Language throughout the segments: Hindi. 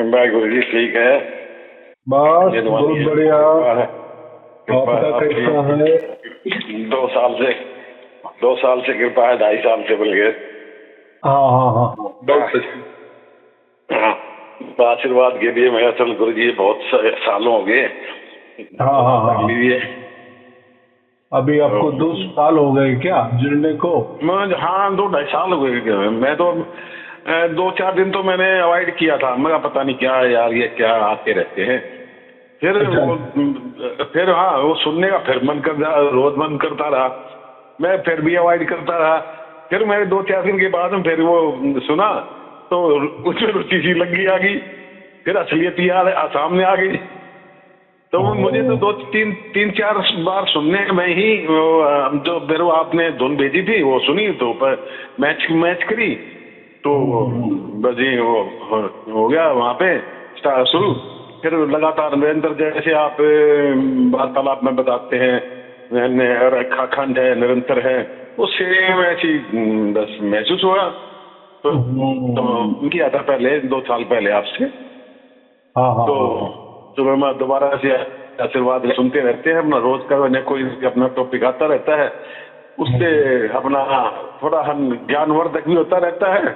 मैं गुरु जी ठीक है। बस बहुत बढ़िया। कृपा आपका आपकी। कैसा है? 2 साल से कृपा है, 2.5 साल से बोल गए। हाँ हाँ हाँ हाँ, बहुत अच्छी। हाँ, तो आशीर्वाद के लिए मैं असल गुरु जी बहुत सालों हो गए। हाँ हाँ हाँ, लीजिए। अभी आपको 2 साल हो गए क्या जुड़ने को? हाँ, 2-2.5 साल हो गए। मैं तो 2-4 दिन तो मैंने अवॉइड किया था। मैं पता नहीं क्या यार, ये क्या आते रहते हैं। फिर फिर हाँ, वो सुनने का फिर मन करता, रोज मन करता रहा। मैं फिर भी अवॉइड करता रहा। फिर मैंने 2-4 दिन के बाद में फिर वो सुना तो उसमें रुचि सी लग गई, आ गई। फिर असलियत याद सामने आ गई। तो मुझे तो 2-3-4 बार सुनने में ही जो मेरे आपने धुन भेजी थी वो सुनी, तो मैच करी तो बस ये वो हो गया वहाँ पे शुरू। फिर लगातार निरंतर जैसे आप वार्तालाप में बताते हैं, खंड है, निरंतर है, वो सेम ऐसी बस महसूस हुआ। तो किया था पहले 2 साल पहले आपसे। हाँ हाँ तो मैं दोबारा से आशीर्वाद सुनते रहते हैं। अपना रोज का न कोई अपना टॉपिक आता रहता है, उससे अपना थोड़ा हम ज्ञानवर्धक भी होता रहता है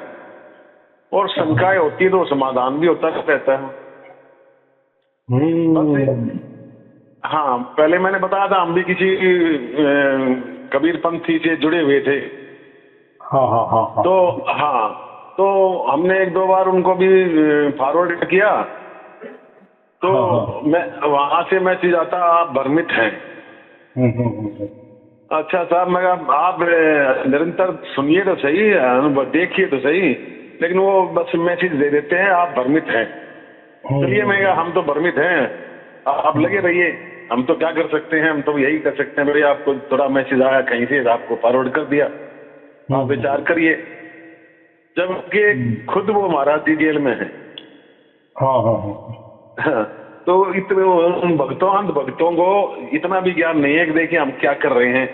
और शंकाएं होती है तो समाधान भी होता रहता है। हाँ, पहले मैंने बताया था हम भी किसी कबीर पंथी से जुड़े हुए थे। हाँ हाँ हाँ हाँ, तो हाँ, तो हमने 1-2 बार उनको भी फॉरवर्ड किया। तो मैं वहां से मैसेज आता, आप भ्रमित हैं। अच्छा साहब, मैं आप निरंतर सुनिए तो सही, देखिए तो सही, लेकिन वो बस मैसेज दे देते हैं आप भ्रमित हैं। चलिए, मैं कहा हम तो भ्रमित हैं, आप लगे रहिए, हम तो क्या कर सकते हैं, हम तो यही कर सकते हैं। भाई आपको थोड़ा मैसेज आया कहीं से, आपको फॉरवर्ड कर दिया, आप विचार करिए। जबकि खुद वो महाराज जी जेल में है। हाँ हाँ हाँ, तो इतने उन भक्तों, अंध भक्तों को इतना भी ज्ञान नहीं है कि देखिए हम क्या कर रहे हैं,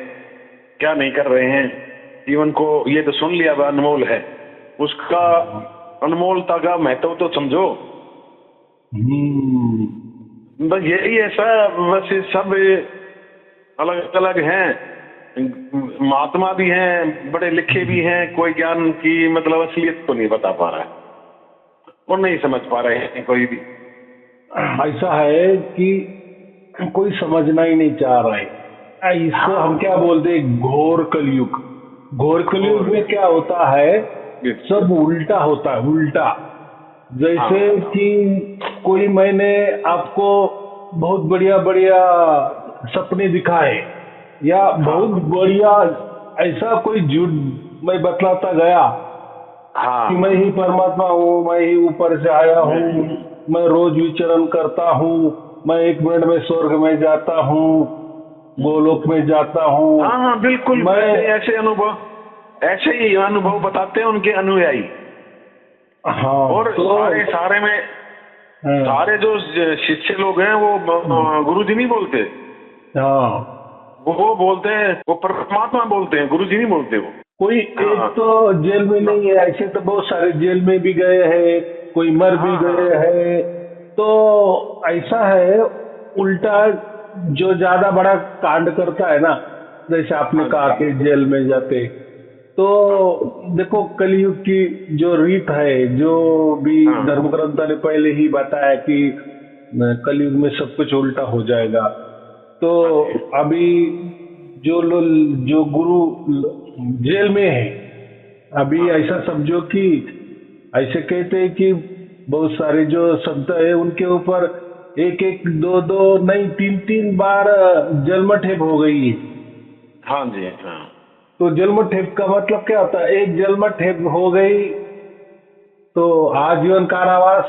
क्या नहीं कर रहे हैं। जीवन को ये तो सुन लिया अनमोल है, उसका अनमोलता का महत्व तो समझो। बस यही ऐसा, बस सब अलग अलग हैं, महात्मा भी हैं, बड़े लिखे भी हैं, कोई ज्ञान की मतलब असलियत तो नहीं बता पा रहा है और नहीं समझ पा रहे हैं कोई भी। ऐसा है कि कोई समझना ही नहीं चाह रहा है। इसको हम क्या बोलते हैं, घोर कलयुग। घोर कलयुग में क्या होता है, सब उल्टा होता है, उल्टा। जैसे कि कोई, मैंने आपको बहुत बढ़िया बढ़िया सपने दिखाए या बहुत बढ़िया ऐसा कोई झूठ मैं बतलाता गया कि मैं ही परमात्मा हूँ, मैं ही ऊपर से आया हूँ, मैं रोज विचरण करता हूँ, मैं 1 मिनट में स्वर्ग में जाता हूँ, गोलोक में जाता हूँ। हाँ बिल्कुल, मैं ऐसे ही अनुभव बताते हैं उनके अनुयायी। हाँ, और तो सारे में सारे जो शिष्य लोग हैं वो गुरु जी नहीं बोलते। हाँ, वो बोलते हैं, वो परमात्मा बोलते हैं, गुरु जी नहीं बोलते वो। कोई एक तो जेल में नहीं है, ऐसे तो बहुत सारे जेल में भी गए हैं, कोई मर भी गए हैं। तो ऐसा है, उल्टा जो ज्यादा बड़ा कांड करता है ना, जैसे आपने कहा कि जेल में जाते, तो देखो कलयुग की जो रीत है, जो भी धर्म ग्रंथ ने पहले ही बताया कि कलयुग में सब कुछ उल्टा हो जाएगा। तो अभी जो गुरु जेल में है, अभी ऐसा समझो कि ऐसे कहते हैं कि बहुत सारे जो संत है उनके ऊपर 1-1, 2-2 नहीं 3-3 बार जलमठेप हो गई है। हाँ जी, हाँ। तो जलमठेप का मतलब क्या होता है, एक जलमठेप हो गई तो आजीवन कारावास।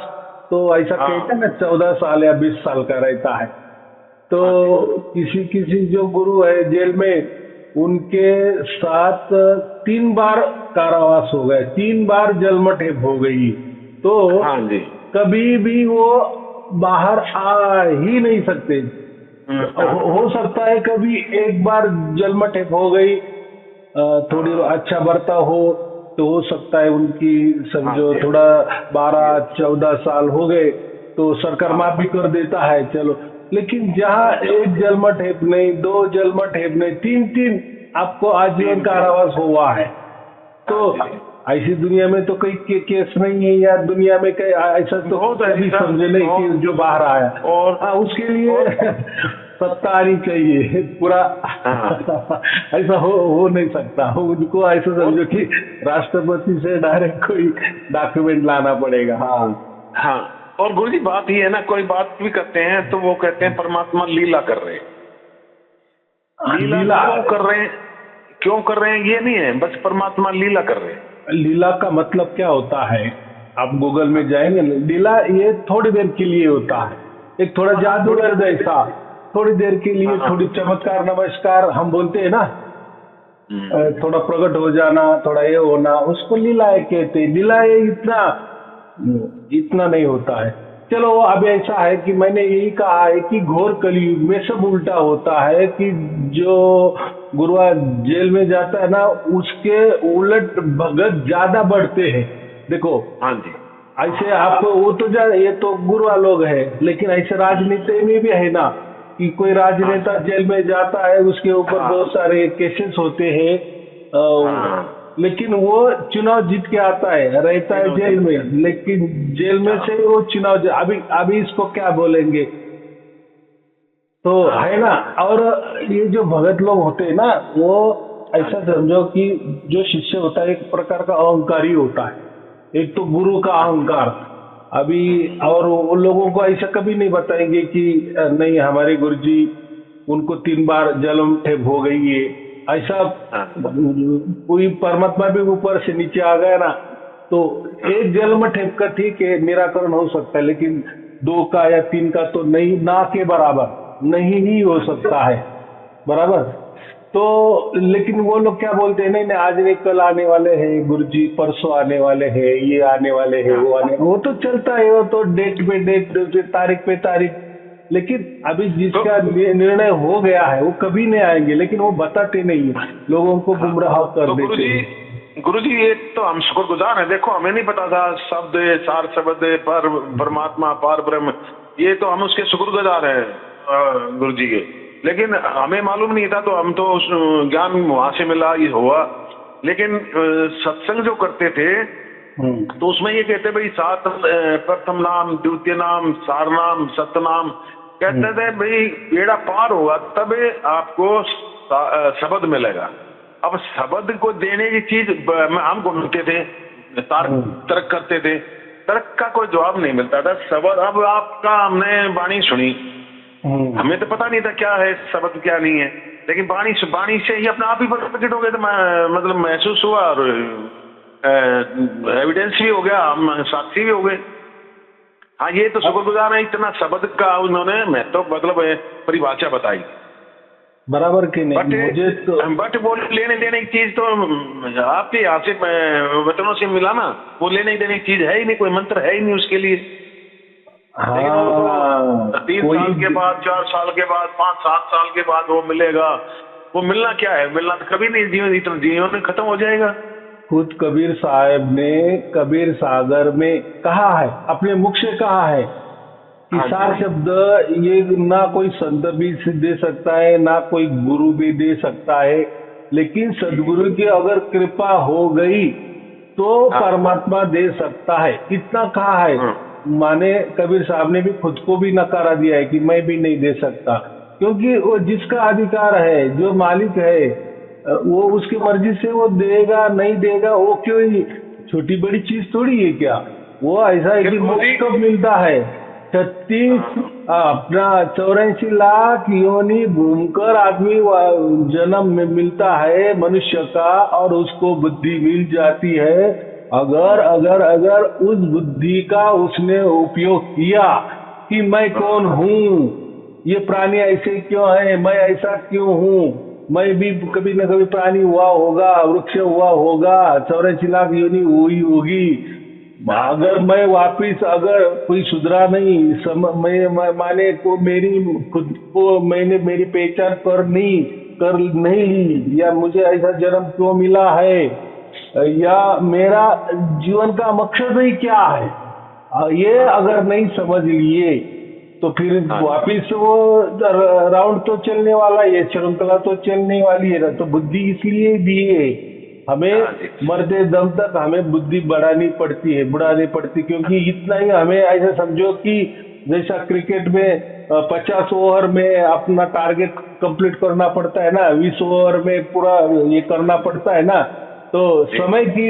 तो ऐसा कहते हैं ना 14 साल या 20 साल का रहता है। तो किसी किसी जो गुरु है जेल में, उनके साथ 3 बार कारावास हो गए, 3 बार जलमठेप हो गई। तो हाँ जी, कभी भी वो बाहर आ ही नहीं सकते। हो सकता है कभी एक बार जलमठेप हो गई, थोड़ी अच्छा बर्ताव हो, तो हो सकता है उनकी समझो हाँ, थोड़ा 12-14 साल हो गए तो सरकार माफ भी कर देता है, चलो। लेकिन जहाँ एक जलमठ है नहीं, दो जलमठ है नहीं, तीन तीन आपको आजीवन कारावास हुआ है, तो ऐसी दुनिया में तो कोई केस नहीं है यार, दुनिया में कहीं ऐसा तो कभी समझे नहीं कि जो बाहर आया। और हाँ, उसके लिए सत्ता आनी चाहिए पूरा। ऐसा हो नहीं सकता, उनको ऐसा समझो कि राष्ट्रपति से डायरेक्ट कोई डॉक्यूमेंट लाना पड़ेगा। हाँ हाँ, और गुरु जी बात ये है ना, कोई बात भी करते हैं तो वो कहते हैं परमात्मा लीला कर रहे हैं। लीला क्यों कर रहे हैं ये नहीं है, बस परमात्मा लीला कर रहे हैं। लीला का मतलब क्या होता है, आप गूगल में जाएंगे, लीला ये थोड़ी देर के लिए होता है, एक थोड़ा जादूगर जैसा, थोड़ी देर के लिए थोड़ी चमत्कार नमस्कार हम बोलते हैं ना, थोड़ा प्रकट हो जाना, थोड़ा ये होना, उसको लीला कहते हैं। लीला ये इतना नहीं होता है। चलो अब ऐसा है कि मैंने यही कहा है कि घोर कलयुग में सब उल्टा होता है, कि जो गुरुआ जेल में जाता है ना, उसके उलट भगत ज्यादा बढ़ते हैं। देखो, हाँ जी, ऐसे आपको वो तो ये तो गुरुआ लोग है, लेकिन ऐसे राजनीति में भी है ना, कि कोई राजनेता जेल में जाता है, उसके ऊपर बहुत सारे केसेस होते हैं, लेकिन वो चुनाव जीत के आता है, रहता है जेल में, लेकिन जेल में से वो चुनाव अभी इसको क्या बोलेंगे, तो है ना। और ये जो भगत लोग होते हैं ना, वो ऐसा समझो कि जो शिष्य होता है एक प्रकार का अहंकारी होता है, एक तो गुरु का अहंकार। अभी और उन लोगों को ऐसा कभी नहीं बताएंगे कि नहीं हमारे गुरुजी उनको 3 बार जन्म ठेप हो गई है, ऐसा कोई परमात्मा भी ऊपर से नीचे आ गया ना, तो एक जन्म ठेप का ठीक है निराकरण हो सकता है, लेकिन 2 का या 3 का तो नहीं, ना के बराबर नहीं ही हो सकता है, बराबर। तो लेकिन वो लोग क्या बोलते हैं, नहीं आज नहीं कल आने वाले हैं गुरुजी, परसों आने वाले हैं, ये आने वाले हैं, वो तो चलता है, वो तो डेट पे डेट, तारीख पे तारीख। लेकिन अभी जिसका निर्णय हो गया है वो कभी नहीं आएंगे, लेकिन वो बताते नहीं है, लोगों को गुमराह कर देते हैं। गुरुजी ये तो हम शुक्रगुजार हैं। देखो हमें नहीं पता था शब्द सार शब्द पर परमात्मा पार ब्रह्म, ये तो हम उसके शुक्रगुजार हैं गुरुजी के, लेकिन हमें मालूम नहीं था, तो हम तो ज्ञान वहां से मिला, ये हुआ। लेकिन सत्संग जो करते थे तो उसमें ये कहते भाई सात प्रथम नाम, द्वितीय नाम, सार नाम, सतनाम, कहते थे भाई बेड़ा पार होगा तब आपको शब्द मिलेगा। अब शब्द को देने की चीज हम ढूंढते थे, तर्क करते थे, तर्क का कोई जवाब नहीं मिलता था। शब्द अब आपका हमने वाणी सुनी, हमें तो पता नहीं था क्या है शब्द क्या नहीं है, लेकिन वाणी से ही अपने आप ही प्रकट हो गए, तो मतलब महसूस हुआ और एविडेंस भी हो गया, हम साक्षी भी हो गए। हाँ ये तो शुक्रगुजार है, इतना शब्द का उन्होंने महत्व मतलब परिभाषा बताई, बराबर की नहीं। मुझे तो बट वो लेने देने की चीज तो आपके यहाँ से वतनों से मिला ना, वो लेने देने की चीज है ही नहीं, कोई मंत्र है ही नहीं उसके लिए। लेकिन वो 3 साल के बाद, 4 साल के बाद, 5-7 साल के बाद वो मिलेगा। वो मिलना क्या है, मिलना तो कभी नहीं, जीवन में खत्म हो जाएगा। खुद कबीर साहब ने कबीर सागर में कहा है, अपने मुख से कहा है कि सार शब्द ये ना कोई संत भी दे सकता है, ना कोई गुरु भी दे सकता है, लेकिन सदगुरु की अगर कृपा हो गई तो परमात्मा दे सकता है, इतना कहा है। माने कबीर साहब ने भी खुद को भी नकारा दिया है कि मैं भी नहीं दे सकता, क्योंकि वो जिसका अधिकार है, जो मालिक है, वो उसकी मर्जी से वो देगा नहीं देगा, वो क्यों ही छोटी बड़ी चीज थोड़ी है क्या। वो ऐसा है कि मोक्ष कब मिलता है, 84 लाख योनि घूमकर आदमी जन्म में मिलता है मनुष्य का, और उसको बुद्धि मिल जाती है अगर अगर अगर उस बुद्धि का उसने उपयोग किया कि मैं कौन हूँ, ये प्राणी ऐसे क्यों है, मैं ऐसा क्यों हूँ, मैं भी कभी न कभी प्राणी हुआ होगा, वृक्ष हुआ होगा, 84 लाख योनि हुई होगी, अगर मैं वापिस अगर कोई सुधरा नहीं, मैं माने को मेरी खुद को मैंने मेरी पहचान कर नहीं ली, या मुझे ऐसा जन्म क्यों मिला है, या मेरा जीवन का मकसद ही क्या है, ये अगर नहीं समझ लिए तो फिर वापिस वो राउंड तो चलने वाला है, श्रृंखला तो चलने वाली है ना। तो बुद्धि इसलिए दी है हमें, मरते दम तक हमें बुद्धि बढ़ानी पड़ती, क्योंकि इतना ही हमें ऐसे समझो कि जैसा क्रिकेट में 50 ओवर में अपना टारगेट कंप्लीट करना पड़ता है ना, 20 ओवर में पूरा ये करना पड़ता है ना, तो समय की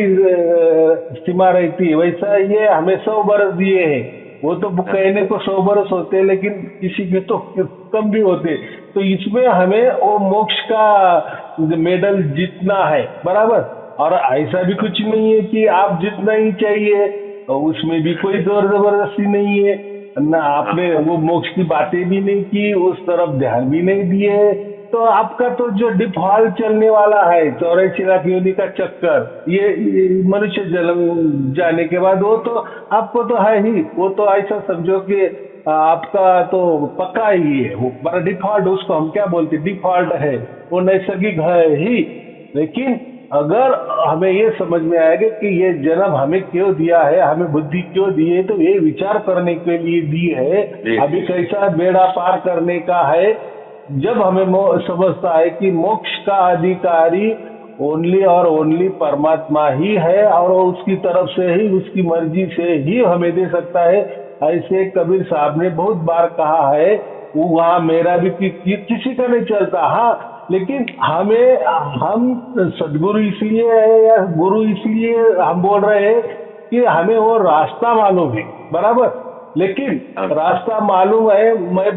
सीमा रहती है। वैसा ये हमें 100 बरस दिए हैं, वो तो कहने को 100 बरस होते हैं, लेकिन किसी के तो कम भी होते। तो इसमें हमें वो मोक्ष का मेडल जीतना है, बराबर। और ऐसा भी कुछ नहीं है कि आप जितना ही चाहिए, तो उसमें भी कोई जोर जबरदस्ती नहीं है ना। आपने वो मोक्ष की बातें भी नहीं की, उस तरफ ध्यान भी नहीं दिए, तो आपका तो जो डिफॉल्ट चलने वाला है 84 लाख योनि का चक्कर, ये मनुष्य जन्म जाने के बाद वो तो आपको तो है ही। वो तो ऐसा समझो कि आपका तो पक्का ही है, वो बड़ा डिफॉल्ट, उसको हम क्या बोलते, डिफॉल्ट है, वो नैसर्गिक है ही। लेकिन अगर हमें ये समझ में आएगा कि ये जन्म हमें क्यों दिया है, हमें बुद्धि क्यों दी है, तो ये विचार करने के लिए दी है, अभी कैसा बेड़ा पार करने का है। जब हमें समझता है कि मोक्ष का अधिकारी ओनली और ओनली परमात्मा ही है, और उसकी तरफ से ही, उसकी मर्जी से ही हमें दे सकता है। ऐसे कबीर साहब ने बहुत बार कहा है, वो वहाँ मेरा भी किसी का नहीं चलता। हाँ, लेकिन हम सदगुरु इसलिए है या गुरु इसलिए हम बोल रहे हैं कि हमें वो रास्ता मालूम है, बराबर। लेकिन रास्ता मालूम है, मैं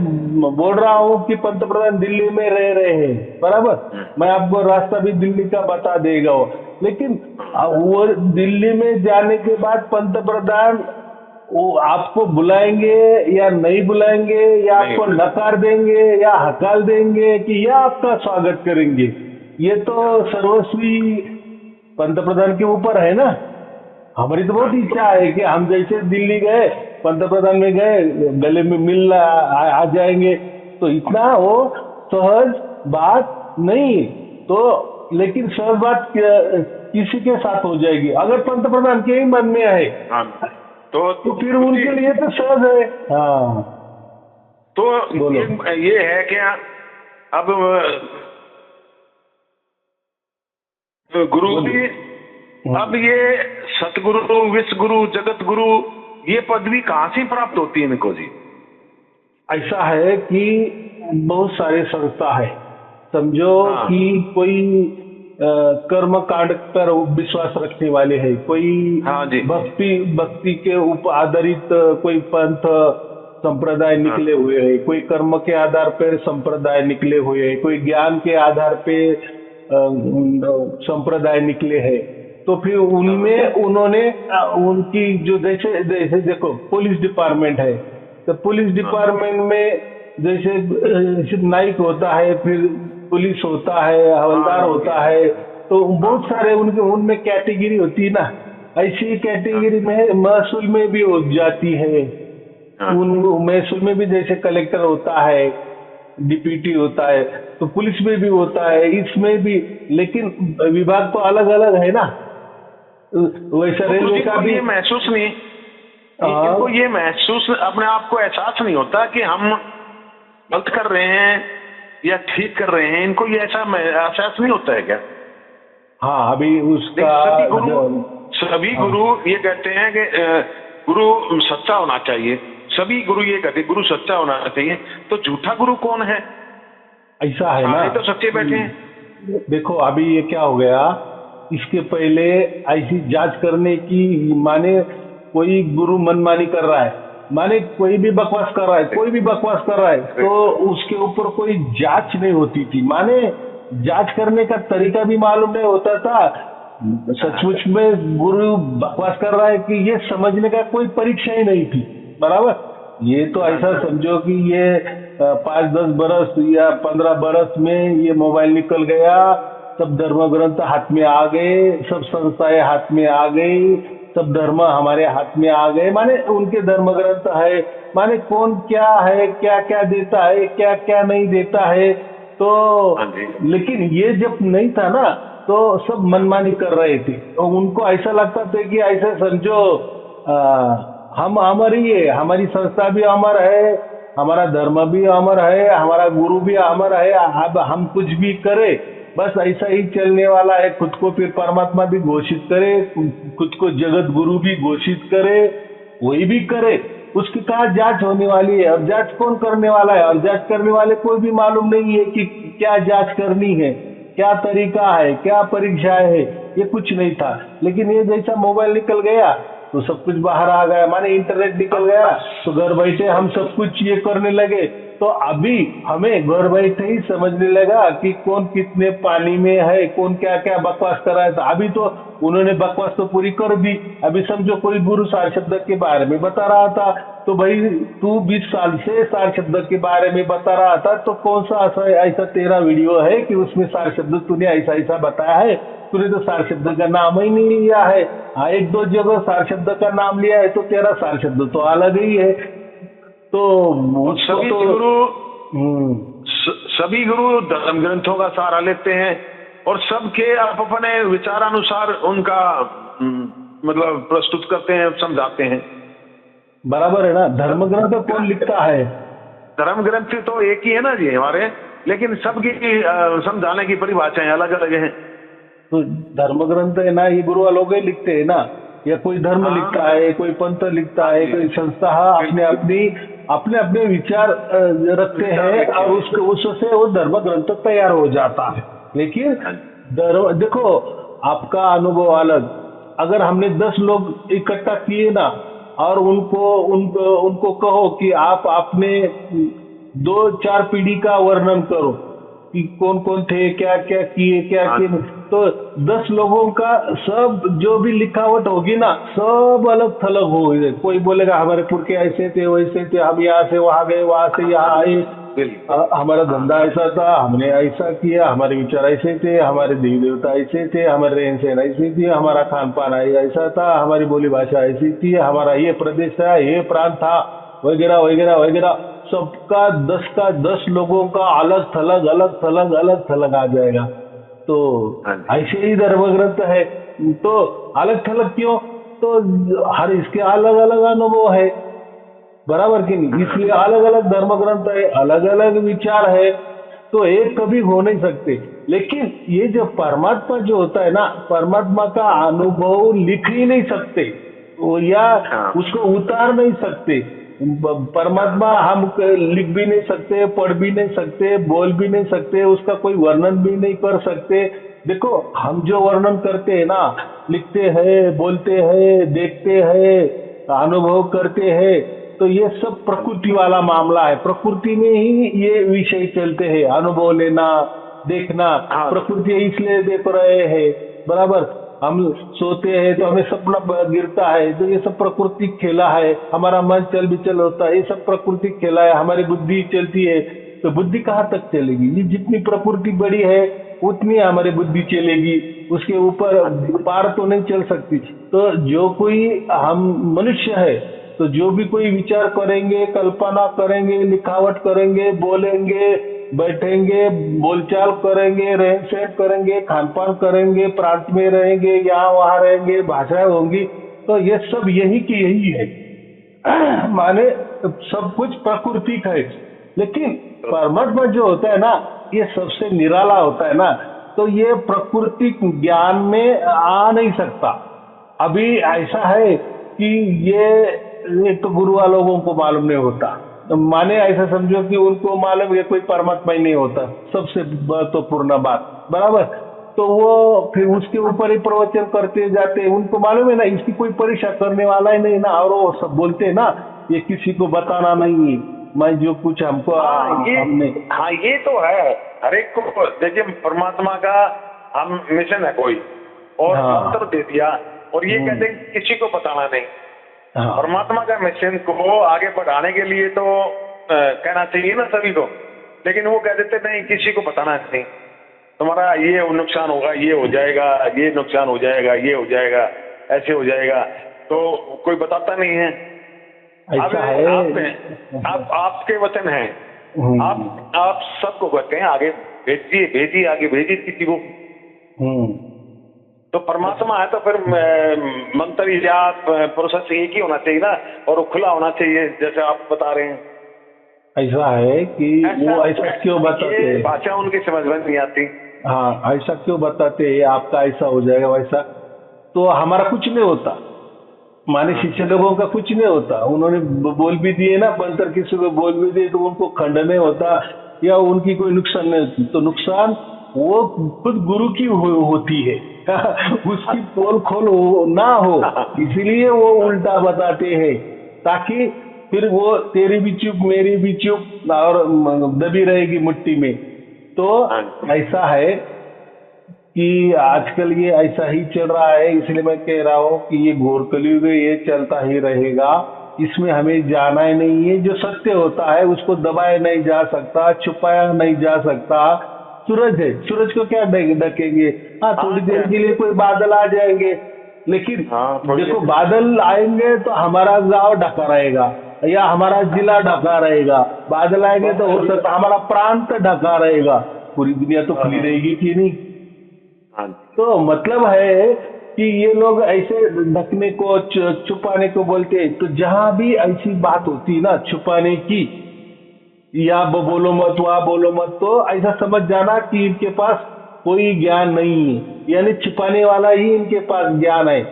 बोल रहा हूँ कि पंतप्रधान दिल्ली में रह रहे हैं, बराबर, मैं आपको रास्ता भी दिल्ली का बता देगा वो। लेकिन वो दिल्ली में जाने के बाद पंतप्रधान वो आपको बुलाएंगे या नहीं बुलाएंगे, या आपको नकार देंगे या हकाल देंगे, कि या आपका स्वागत करेंगे, ये तो सर्वस्वी पंतप्रधान के ऊपर है ना। हमारी तो बहुत इच्छा है कि हम जैसे दिल्ली गए, पंतप्रधान में गए, गले में मिल आ जाएंगे, तो इतना वो सहज बात नहीं। तो लेकिन सहज बात किसी के साथ हो जाएगी अगर पंतप्रधान के ही मन में है, तो फिर उनके लिए तो सहज है। हाँ, तो ये है क्या, अब गुरु भी, अब ये सतगुरु, विश्व गुरु, जगत गुरु, ये पदवी कहाँ से प्राप्त होती है इनको जी? ऐसा है कि बहुत सारे संस्था है, समझो कि कोई कर्म कांड पर विश्वास रखने वाले हैं, कोई भक्ति के ऊपर आधारित कोई पंथ संप्रदाय निकले हुए हैं, कोई कर्म के आधार पर संप्रदाय निकले हुए हैं, कोई ज्ञान के आधार पे संप्रदाय निकले हैं। तो फिर उनमें उन्होंने उनकी जो जैसे देखो पुलिस डिपार्टमेंट है, तो पुलिस डिपार्टमेंट में जैसे नाइक होता है, फिर पुलिस होता है, हवलदार होता है, तो बहुत सारे उनमें कैटेगरी होती है ना। ऐसी कैटेगरी में महसूल में भी हो जाती है, उन महसूल में भी जैसे कलेक्टर होता है, डिप्टी होता है, तो पुलिस में भी होता है, इसमें भी। लेकिन विभाग तो अलग अलग है ना, वैसा रेलवे का भी। ये महसूस नहीं, इनको ये महसूस अपने आप को एहसास नहीं होता कि हम गलत कर रहे हैं या ठीक कर रहे हैं, इनको ये ऐसा एहसास नहीं होता है क्या? हाँ, अभी उसका सभी गुरु ये कहते हैं कि गुरु सच्चा होना चाहिए, सभी गुरु ये कहते हैं गुरु सच्चा होना चाहिए, तो झूठा गुरु कौन है? ऐसा है ना, तो सच्चे बैठे हैं। देखो अभी ये क्या हो गया, इसके पहले ऐसी जांच करने की, माने कोई गुरु मनमानी कर रहा है, माने कोई भी बकवास कर रहा है, कोई भी बकवास कर रहा है, तो उसके ऊपर कोई जांच नहीं होती थी, माने जांच करने का तरीका भी मालूम नहीं होता था। सचमुच में गुरु बकवास कर रहा है कि ये समझने का कोई परीक्षा ही नहीं थी, बराबर। ये तो ऐसा समझो कि ये 5-10 बरस या 15 बरस में ये मोबाइल निकल गया, सब धर्म ग्रंथ हाथ में आ गए, सब संस्थाएं हाथ में आ गई, सब धर्म हमारे हाथ में आ गए, माने उनके धर्म ग्रंथ है, माने कौन क्या है, क्या क्या देता है, क्या क्या नहीं देता है। तो लेकिन ये जब नहीं था ना, तो सब मनमानी कर रहे थे। तो उनको ऐसा लगता था कि ऐसे समझो हम अमर ही है, हमारी संस्था भी अमर है, हमारा धर्म भी अमर है, हमारा गुरु भी अमर है, अब हम कुछ भी करें बस ऐसा ही चलने वाला है। खुद को फिर परमात्मा भी घोषित करे, खुद को जगत गुरु भी घोषित करे, वही भी करे, उसकी कहा जांच होने वाली है। और जांच कौन करने वाला है? और जांच करने वाले कोई भी मालूम नहीं है कि क्या जांच करनी है, क्या तरीका है, क्या परीक्षा है, ये कुछ नहीं था। लेकिन ये जैसा मोबाइल निकल गया तो सब कुछ बाहर आ गया, माने इंटरनेट निकल गया तो घर बैठे हम सब कुछ ये करने लगे। तो अभी हमें घर बैठे ही समझने लगा कि कौन कितने पानी में है, कौन क्या क्या बकवास कर रहा है। तो अभी तो उन्होंने बकवास तो पूरी कर दी। अभी समझो कोई गुरु सार शब्द के बारे में बता रहा था, तो भाई तू 20 साल से सार शब्द के बारे में बता रहा था, तो कौन सा ऐसा तेरा वीडियो है कि उसमें सार शब्द तूने ऐसा ऐसा बताया है? तूने तो सार शब्द का नाम ही नहीं लिया है। हाँ, एक दो जगह सार शब्द का नाम लिया है तो तेरा सार शब्द तो अलग ही है। तो सभी गुरु धर्म ग्रंथों का सहारा लेते हैं और सबके अपने विचारानुसार उनका मतलब प्रस्तुत करते हैं, समझाते हैं। बराबर है ना? धर्म ग्रंथ कौन लिखता है? धर्म ग्रंथ तो एक ही है ना जी हमारे, लेकिन सबकी समझाने की परिभाषाएं अलग अलग हैं। तो धर्म ग्रंथ है ना, ये गुरु लोग ही लिखते हैं ना, या कोई धर्म लिखता है, कोई पंथ लिखता है, कोई संस्था अपने अपने विचार रखते हैं और उससे वो धर्म ग्रंथ तैयार हो जाता है। लेकिन देखो, आपका अनुभव अलग। अगर हमने 10 लोग इकट्ठा किए ना और उनको कहो कि आप अपने 2-4 पीढ़ी का वर्णन करो कि कौन कौन थे, क्या क्या किए, क्या किए, तो 10 लोगों का सब जो भी लिखावट होगी ना, सब अलग थलग होगी। कोई बोलेगा हमारे पुरखे ऐसे थे, वैसे थे, हम यहाँ से वहां गए, वहां से यहाँ आए, हमारा धंधा ऐसा था, हमने ऐसा किया, हमारे विचार ऐसे थे, हमारे देवी देवता ऐसे थे, हमारे रहन सहन ऐसी थी, हमारा खान पान ऐसा था, हमारी बोली भाषा ऐसी थी, हमारा ये प्रदेश था, ये प्रांत था, वगैरह वगैरह वगैरह। सबका 10 का 10 लोगों का अलग थलग आ जाएगा। तो ऐसे ही धर्म ग्रंथ है। तो अलग थलग क्यों? तो हर इसके अलग अलग अनुभव है, बराबर कि नहीं? इसलिए अलग अलग धर्म ग्रंथ है, अलग अलग विचार है, तो एक कभी हो नहीं सकते। लेकिन ये जो परमात्मा जो होता है ना, परमात्मा का अनुभव लिख ही नहीं सकते या उसको उतार नहीं सकते। परमात्मा हम लिख भी नहीं सकते, पढ़ भी नहीं सकते, बोल भी नहीं सकते, उसका कोई वर्णन भी नहीं कर सकते। देखो, हम जो वर्णन करते हैं ना, लिखते हैं, बोलते हैं, देखते हैं, अनुभव करते हैं, तो ये सब प्रकृति वाला मामला है। प्रकृति में ही ये विषय चलते हैं, अनुभव लेना, देखना। प्रकृति इसलिए देख रहे हैं, बराबर। हम सोते हैं तो हमें सपना गिरता है, तो ये सब प्राकृतिक खेला है। हमारा मन चल विचल होता है, ये सब प्राकृतिक खेला है। हमारी बुद्धि चलती है, तो बुद्धि कहाँ तक चलेगी? ये जितनी प्रकृति बड़ी है उतनी हमारी बुद्धि चलेगी, उसके ऊपर पार तो नहीं चल सकती। तो जो कोई हम मनुष्य है, तो जो भी कोई विचार करेंगे, कल्पना करेंगे, लिखावट करेंगे, बोलेंगे, बैठेंगे, बोलचाल करेंगे, रहन सहन करेंगे, खान पान करेंगे, प्रांत में रहेंगे, यहाँ वहाँ रहेंगे, भाषाएं होंगी, तो ये सब यही की यही है। माने सब कुछ प्राकृतिक है। लेकिन परमात्मा जो होता है ना, ये सबसे निराला होता है ना, तो ये प्राकृतिक ज्ञान में आ नहीं सकता। अभी ऐसा है कि ये तो गुरुआ लोगों को मालूम नहीं होता। माने ऐसा समझो कि उनको मालूम है कोई परमात्मा ही नहीं होता, सबसे महत्वपूर्ण बात, बराबर। तो वो फिर उसके ऊपर ही प्रवचन करते जाते हैं। उनको मालूम है ना, इसकी कोई परीक्षा करने वाला ही नहीं ना, और वो सब बोलते हैं ना, ये किसी को बताना नहीं, मैं जो कुछ हमको हमने। हाँ, ये तो है। हर एक को देखिए, परमात्मा का हम मिशन है कोई, और मंत्र दे दिया, और ये कहते हैं किसी को बताना नहीं। परमात्मा का मिशन को आगे बढ़ाने के लिए तो कहना चाहिए ना सभी को, लेकिन वो कह देते नहीं, किसी को बताना नहीं, तुम्हारा ये नुकसान होगा, ये हो जाएगा, ये नुकसान हो जाएगा, ये हो जाएगा, ऐसे हो जाएगा, तो कोई बताता नहीं है। अब आपके वचन हैं, आप सबको कहते हैं आगे भेजिए, आगे भेजिए किसी को, हम्म। तो परमात्मा है तो फिर मंत्र या प्रोसेस एक ही होना चाहिए ना, और वो खुला होना चाहिए जैसे आप बता रहे हैं। ऐसा है कि वो ऐसा क्यों बताते ये हैं? भाषा उनकी समझ में नहीं आती। हाँ, ऐसा क्यों बताते हैं आपका ऐसा हो जाएगा वैसा? तो हमारा कुछ नहीं होता, माने शिष्य लोगों का कुछ नहीं होता। उन्होंने बोल भी दिए ना, मंत्र किसी को बोल भी दिए तो उनको खंड नहीं होता या उनकी कोई नुकसान नहीं होती। तो नुकसान वो खुद गुरु की होती है उसकी पोल खोल ना हो, इसलिए वो उल्टा बताते हैं, ताकि फिर वो तेरी भी चुप मेरी भी चुप और दबी रहेगी मिट्टी में। तो ऐसा है कि आजकल ये ऐसा ही चल रहा है, इसलिए मैं कह रहा हूँ कि ये घोर कलयुग है, ये चलता ही रहेगा। इसमें हमें जाना ही नहीं है। जो सत्य होता है उसको दबाया नहीं जा सकता, छुपाया नहीं जा सकता। सूरज है, सूरज को क्या ढकेंगे? हाँ, थोड़ी देर के लिए कोई बादल आ जाएंगे, लेकिन देखो बादल आएंगे तो हमारा गांव ढका रहेगा या हमारा जिला ढका रहेगा। बादल आएंगे तो हो सकता हमारा प्रांत ढका रहेगा, पूरी दुनिया तो खुली रहेगी कि नहीं? तो मतलब है कि ये लोग ऐसे ढकने को छुपाने को बोलते हैं। तो जहां भी ऐसी बात होती है ना छुपाने की, या बोलो मत वहां बोलो मत, तो ऐसा समझ जाना कि इनके पास कोई ज्ञान नहीं है, यानी छिपाने वाला ही इनके पास ज्ञान है।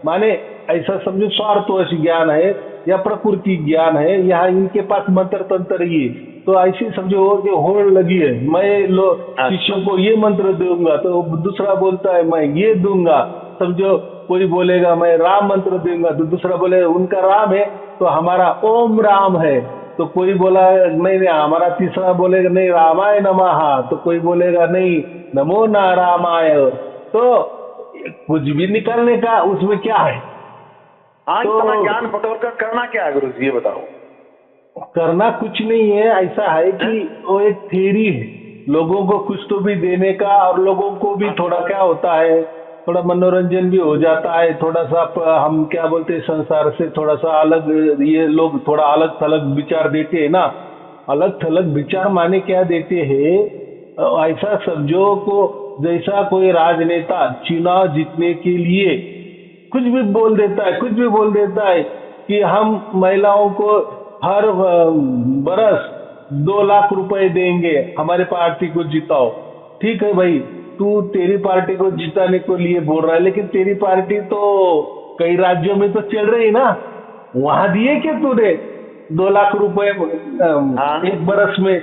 माने ऐसा समझो स्वार्थवश ज्ञान है या प्रकृति ज्ञान है, यहाँ इनके पास मंत्र तंत्र ही है। तो ऐसे समझो कि होड़ लगी है, मैं शिष्यों को ये मंत्र दूंगा तो दूसरा बोलता है मैं ये दूंगा। समझो कोई बोलेगा मैं राम मंत्र दूंगा तो दूसरा बोलेगा उनका राम है तो हमारा ओम राम है। तो कोई बोला नहीं नहीं, हमारा तीसरा बोलेगा नहीं रामाय नमः, तो कोई बोलेगा नहीं नमो नारायणाय। तो कुछ भी निकलने का उसमें क्या है? हाँ, तो इतना ज्ञान बटोर कर करना क्या है गुरु जी, ये बताओ। करना कुछ नहीं है, ऐसा है कि वो एक थ्योरी है लोगों को कुछ तो भी देने का, और लोगों को भी थोड़ा क्या होता है, थोड़ा मनोरंजन भी हो जाता है, थोड़ा सा हम क्या बोलते हैं संसार से थोड़ा सा अलग, ये लोग थोड़ा अलग थलग विचार देते हैं ना। अलग थलग विचार माने क्या देते हैं? ऐसा समझो को जैसा कोई राजनेता चुनाव जीतने के लिए कुछ भी बोल देता है, कुछ भी बोल देता है कि हम महिलाओं को हर बरस 2 लाख रुपए देंगे, हमारे पार्टी को जिताओ। ठीक है भाई, तू तेरी पार्टी को जिताने को लिए बोल रहा है, लेकिन तेरी पार्टी तो कई राज्यों में तो चल रही ना, वहां दिए क्या तूने 2 लाख रुपए एक बरस में?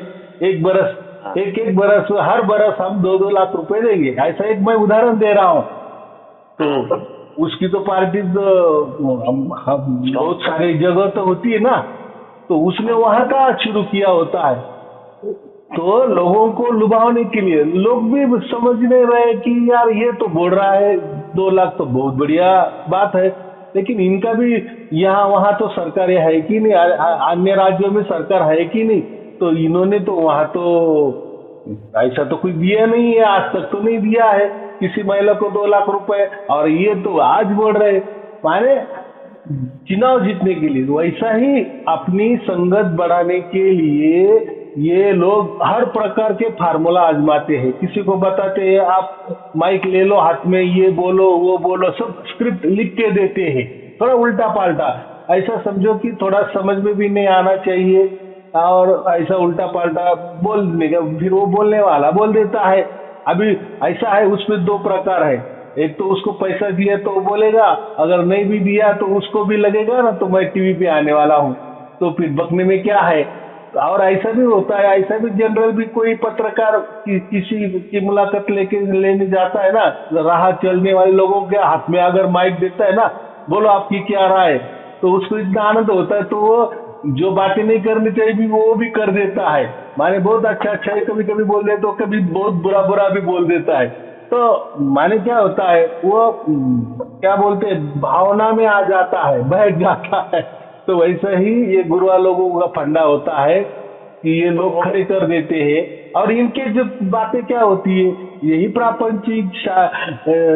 एक बरस एक बरस हर बरस हम 2-2 लाख रुपए देंगे, ऐसा एक मैं उदाहरण दे रहा हूँ। तो उसकी तो पार्टी तो हम बहुत सारी जगह तो होती है ना, तो उसने वहां का शुरू किया होता है। तो लोगों को लुभाने के लिए लोग भी समझ नहीं रहे कि यार ये तो बोल रहा है 2 लाख तो बहुत बढ़िया बात है, लेकिन इनका भी यहाँ वहां तो सरकार है कि नहीं, अन्य राज्यों में सरकार है कि नहीं, तो इन्होंने तो वहां तो ऐसा तो कुछ दिया नहीं है, आज तक तो नहीं दिया है किसी महिला को 2 लाख रुपए, और ये तो आज बोल रहे माने चुनाव जीतने के लिए। वैसा ही अपनी संगत बढ़ाने के लिए ये लोग हर प्रकार के फार्मूला आजमाते हैं। किसी को बताते हैं आप माइक ले लो हाथ में, ये बोलो वो बोलो, सब स्क्रिप्ट लिख के देते हैं, थोड़ा उल्टा पाल्टा। ऐसा समझो कि थोड़ा समझ में भी नहीं आना चाहिए, और ऐसा उल्टा पाल्टा बोलने का, फिर वो बोलने वाला बोल देता है। अभी ऐसा है, उसमें 2 प्रकार है। एक तो उसको पैसा दिया तो बोलेगा, अगर नहीं भी दिया तो उसको भी लगेगा ना तो मैं टीवी पे आने वाला हूँ, तो फिर बकने में क्या है। और ऐसा भी होता है, ऐसा भी जनरल भी कोई पत्रकार किसी की मुलाकात लेने जाता है ना, राह चलने वाले लोगों के हाथ में अगर माइक देता है ना, बोलो आपकी क्या राय है, तो उसको इतना आनंद होता है, तो वो जो बातें नहीं करनी चाहिए भी वो भी कर देता है। माने बहुत अच्छा अच्छा है, कभी कभी बोल देता, तो कभी बहुत बुरा बुरा भी बोल देता है। तो माने क्या होता है, वो क्या बोलते हैं, भावना में आ जाता है, बैठ जाता है। तो वैसे ही ये गुरुआ लोगों का फंडा होता है कि ये लोग खड़े कर देते हैं, और इनके जो बातें क्या होती है, यही प्रापंचिक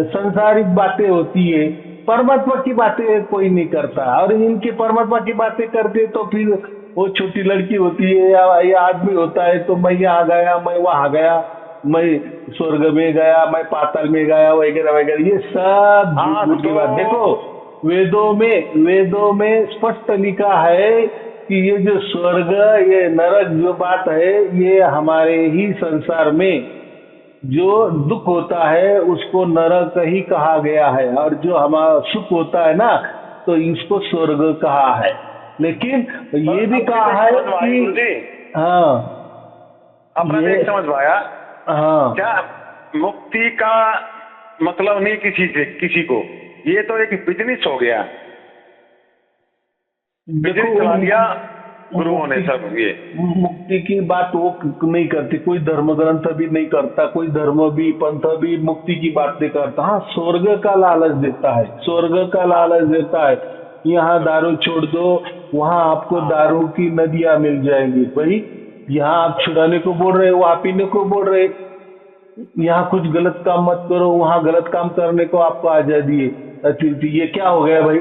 संसारिक बातें होती है, परमात्मा की बातें कोई नहीं करता। और इनके परमात्मा की बातें करते तो फिर वो छोटी लड़की होती है या आदमी होता है, तो मैं यहाँ गया मैं वहां गया, मैं स्वर्ग में गया, मैं पाताल में गया, वगैरह वगैरह, ये सब हाँ झूठ की बात। तो देखो वेदों में स्पष्ट लिखा है कि ये जो स्वर्ग, ये नरक जो बात है, ये हमारे ही संसार में जो दुख होता है उसको नरक ही कहा गया है, और जो हमारा सुख होता है ना, तो इसको स्वर्ग कहा है। लेकिन ये भी कहा है कि गुरु जी हाँ अपना ये देख समझ पाया हाँ क्या? मुक्ति का मतलब नहीं किसी को, ये तो एक बिजनेस हो गया, बिजनेस चला दिया गुरुओं ने सब। ये मुक्ति की बात वो नहीं करती, कोई धर्म ग्रंथ भी नहीं करता, कोई धर्म भी पंथ भी मुक्ति की बात नहीं करता। हाँ, स्वर्ग का लालच देता है, स्वर्ग का लालच देता है। यहाँ दारू छोड़ दो, वहाँ आपको दारू की नदियां मिल जाएंगी भाई। यहाँ आप छुड़ाने को बोल रहे, वहाँ पीने को बोल रहे। यहाँ कुछ गलत काम मत करो, वहाँ गलत काम करने को आपको आजादी है। ये क्या हो गया भाई?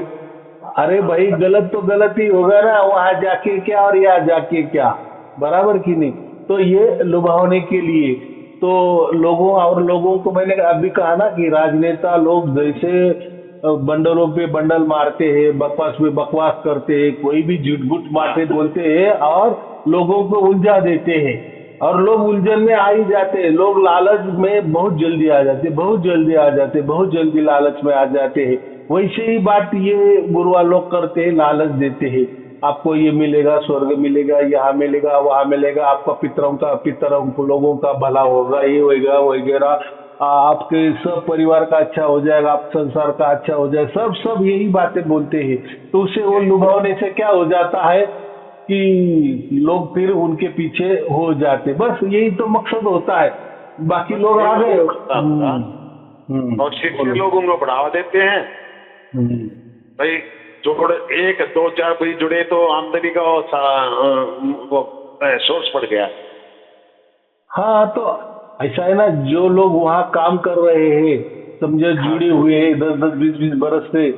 अरे भाई, गलत तो गलत ही होगा ना, वहां जाके क्या और यहाँ जाके क्या, बराबर की नहीं? तो ये लुभावने के लिए तो लोगों को मैंने अभी कहा ना कि राजनेता लोग जैसे बंडलों पे बंडल मारते हैं, बकवास पे बकवास करते हैं, कोई भी झूठ बातें बोलते हैं और लोगों को उलझा देते हैं, और लोग उलझन में आ ही जाते हैं। लोग लालच में बहुत जल्दी आ जाते हैं, बहुत जल्दी लालच में आ जाते हैं। वैसे ही बात ये गुरुआ लोग करते हैं, लालच देते हैं, आपको ये मिलेगा, स्वर्ग मिलेगा, यहाँ मिलेगा, वहाँ मिलेगा, आपका पितरों लोगों का भला होगा, ये होगा वगैरह, आपके सब परिवार का अच्छा हो जाएगा, आप संसार का अच्छा हो जाएगा, सब यही बातें बोलते हैं। तो उससे वो लुभावने से क्या हो जाता है कि लोग फिर उनके पीछे हो जाते, बस यही तो मकसद होता है। बाकी लोग आ गए और शिक्षित लोग उनको बढ़ावा देते हैं भाई, जोड़ 1 2 4 भाई जुड़े तो आमदनी का वो सोर्स बढ़ गया। हाँ, तो ऐसा है ना, जो लोग वहाँ काम कर रहे हैं, समझे, जुड़े हुए हैं 10 20 बरस से,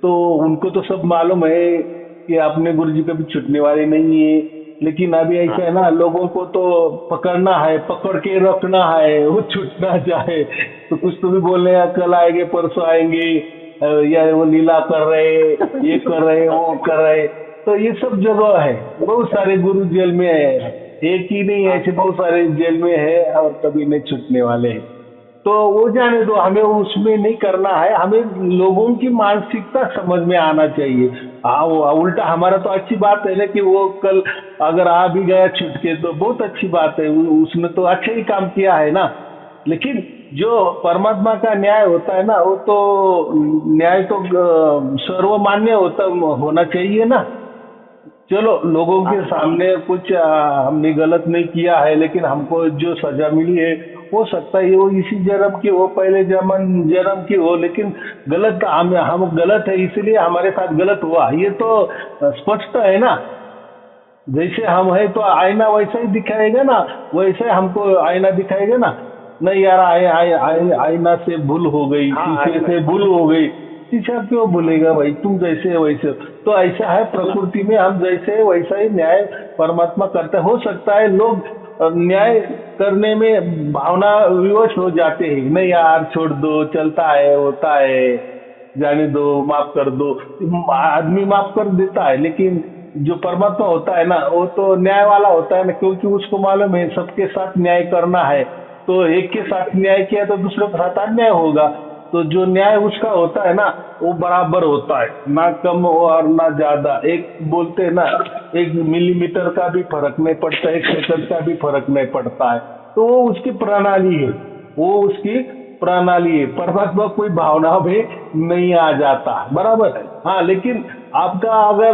तो उनको तो सब मालूम है कि अपने गुरु जी कभी छूटने वाले नहीं है। लेकिन अभी ऐसा है ना, लोगों को तो पकड़ना है, पकड़ के रखना है, वो छूटना चाहे तो कुछ तो भी बोल रहे हैं, कल आएंगे परसों आएंगे, या वो लीला कर रहे, ये कर रहे, वो कर रहे। तो ये सब जगह है, बहुत सारे गुरु जेल में है, एक ही नहीं है, ऐसे बहुत सारे जेल में है और कभी नहीं छूटने वाले हैं। तो वो जाने दो, हमें उसमें नहीं करना है, हमें लोगों की मानसिकता समझ में आना चाहिए। हाँ, वो उल्टा हमारा तो अच्छी बात है ना कि वो कल अगर आ भी गया छूट के तो बहुत अच्छी बात है, उसने तो अच्छा ही काम किया है ना। लेकिन जो परमात्मा का न्याय होता है ना, वो तो न्याय तो सर्वमान्य होना चाहिए ना। चलो, लोगों के सामने कुछ हमने गलत नहीं किया है, लेकिन हमको जो सजा मिली है, हो सकता है वो इसी जन्म की हो, पहले जन्म की हो, लेकिन गलत हम गलत है, इसलिए हमारे साथ गलत हुआ, ये तो स्पष्ट है ना। जैसे हम है तो आईना वैसा ही दिखाएगा ना, वैसे हमको आईना दिखाएगा ना। नहीं यार, आईना से भूल हो गई, शीशे से भूल हो गई, शीशा क्यों भूलेगा भाई, तुम जैसे वैसे। तो ऐसा है, प्रकृति में हम जैसे वैसा ही न्याय परमात्मा करता हो सकता है। लोग न्याय करने में भावना विवश हो जाते हैं, नहीं यार छोड़ दो, चलता है, होता है, जाने दो, माफ कर दो। आदमी माफ कर देता है, लेकिन जो परमात्मा होता है ना, वो तो न्याय वाला होता है ना, क्योंकि उसको मालूम है सबके साथ न्याय करना है। तो एक के साथ न्याय किया तो दूसरे के साथ अन्याय होगा। तो जो न्याय उसका होता है ना, वो बराबर होता है, ना कम और ना ज्यादा। एक बोलते हैं ना, 1 मिलीमीटर का भी फर्क नहीं पड़ता, 1 सेकंड का भी फर्क नहीं पड़ता है। तो वो उसकी प्रणाली है, वो उसकी प्रणाली है। परमात्मा कोई भावना में नहीं आ जाता, बराबर है। हाँ, लेकिन आपका अगर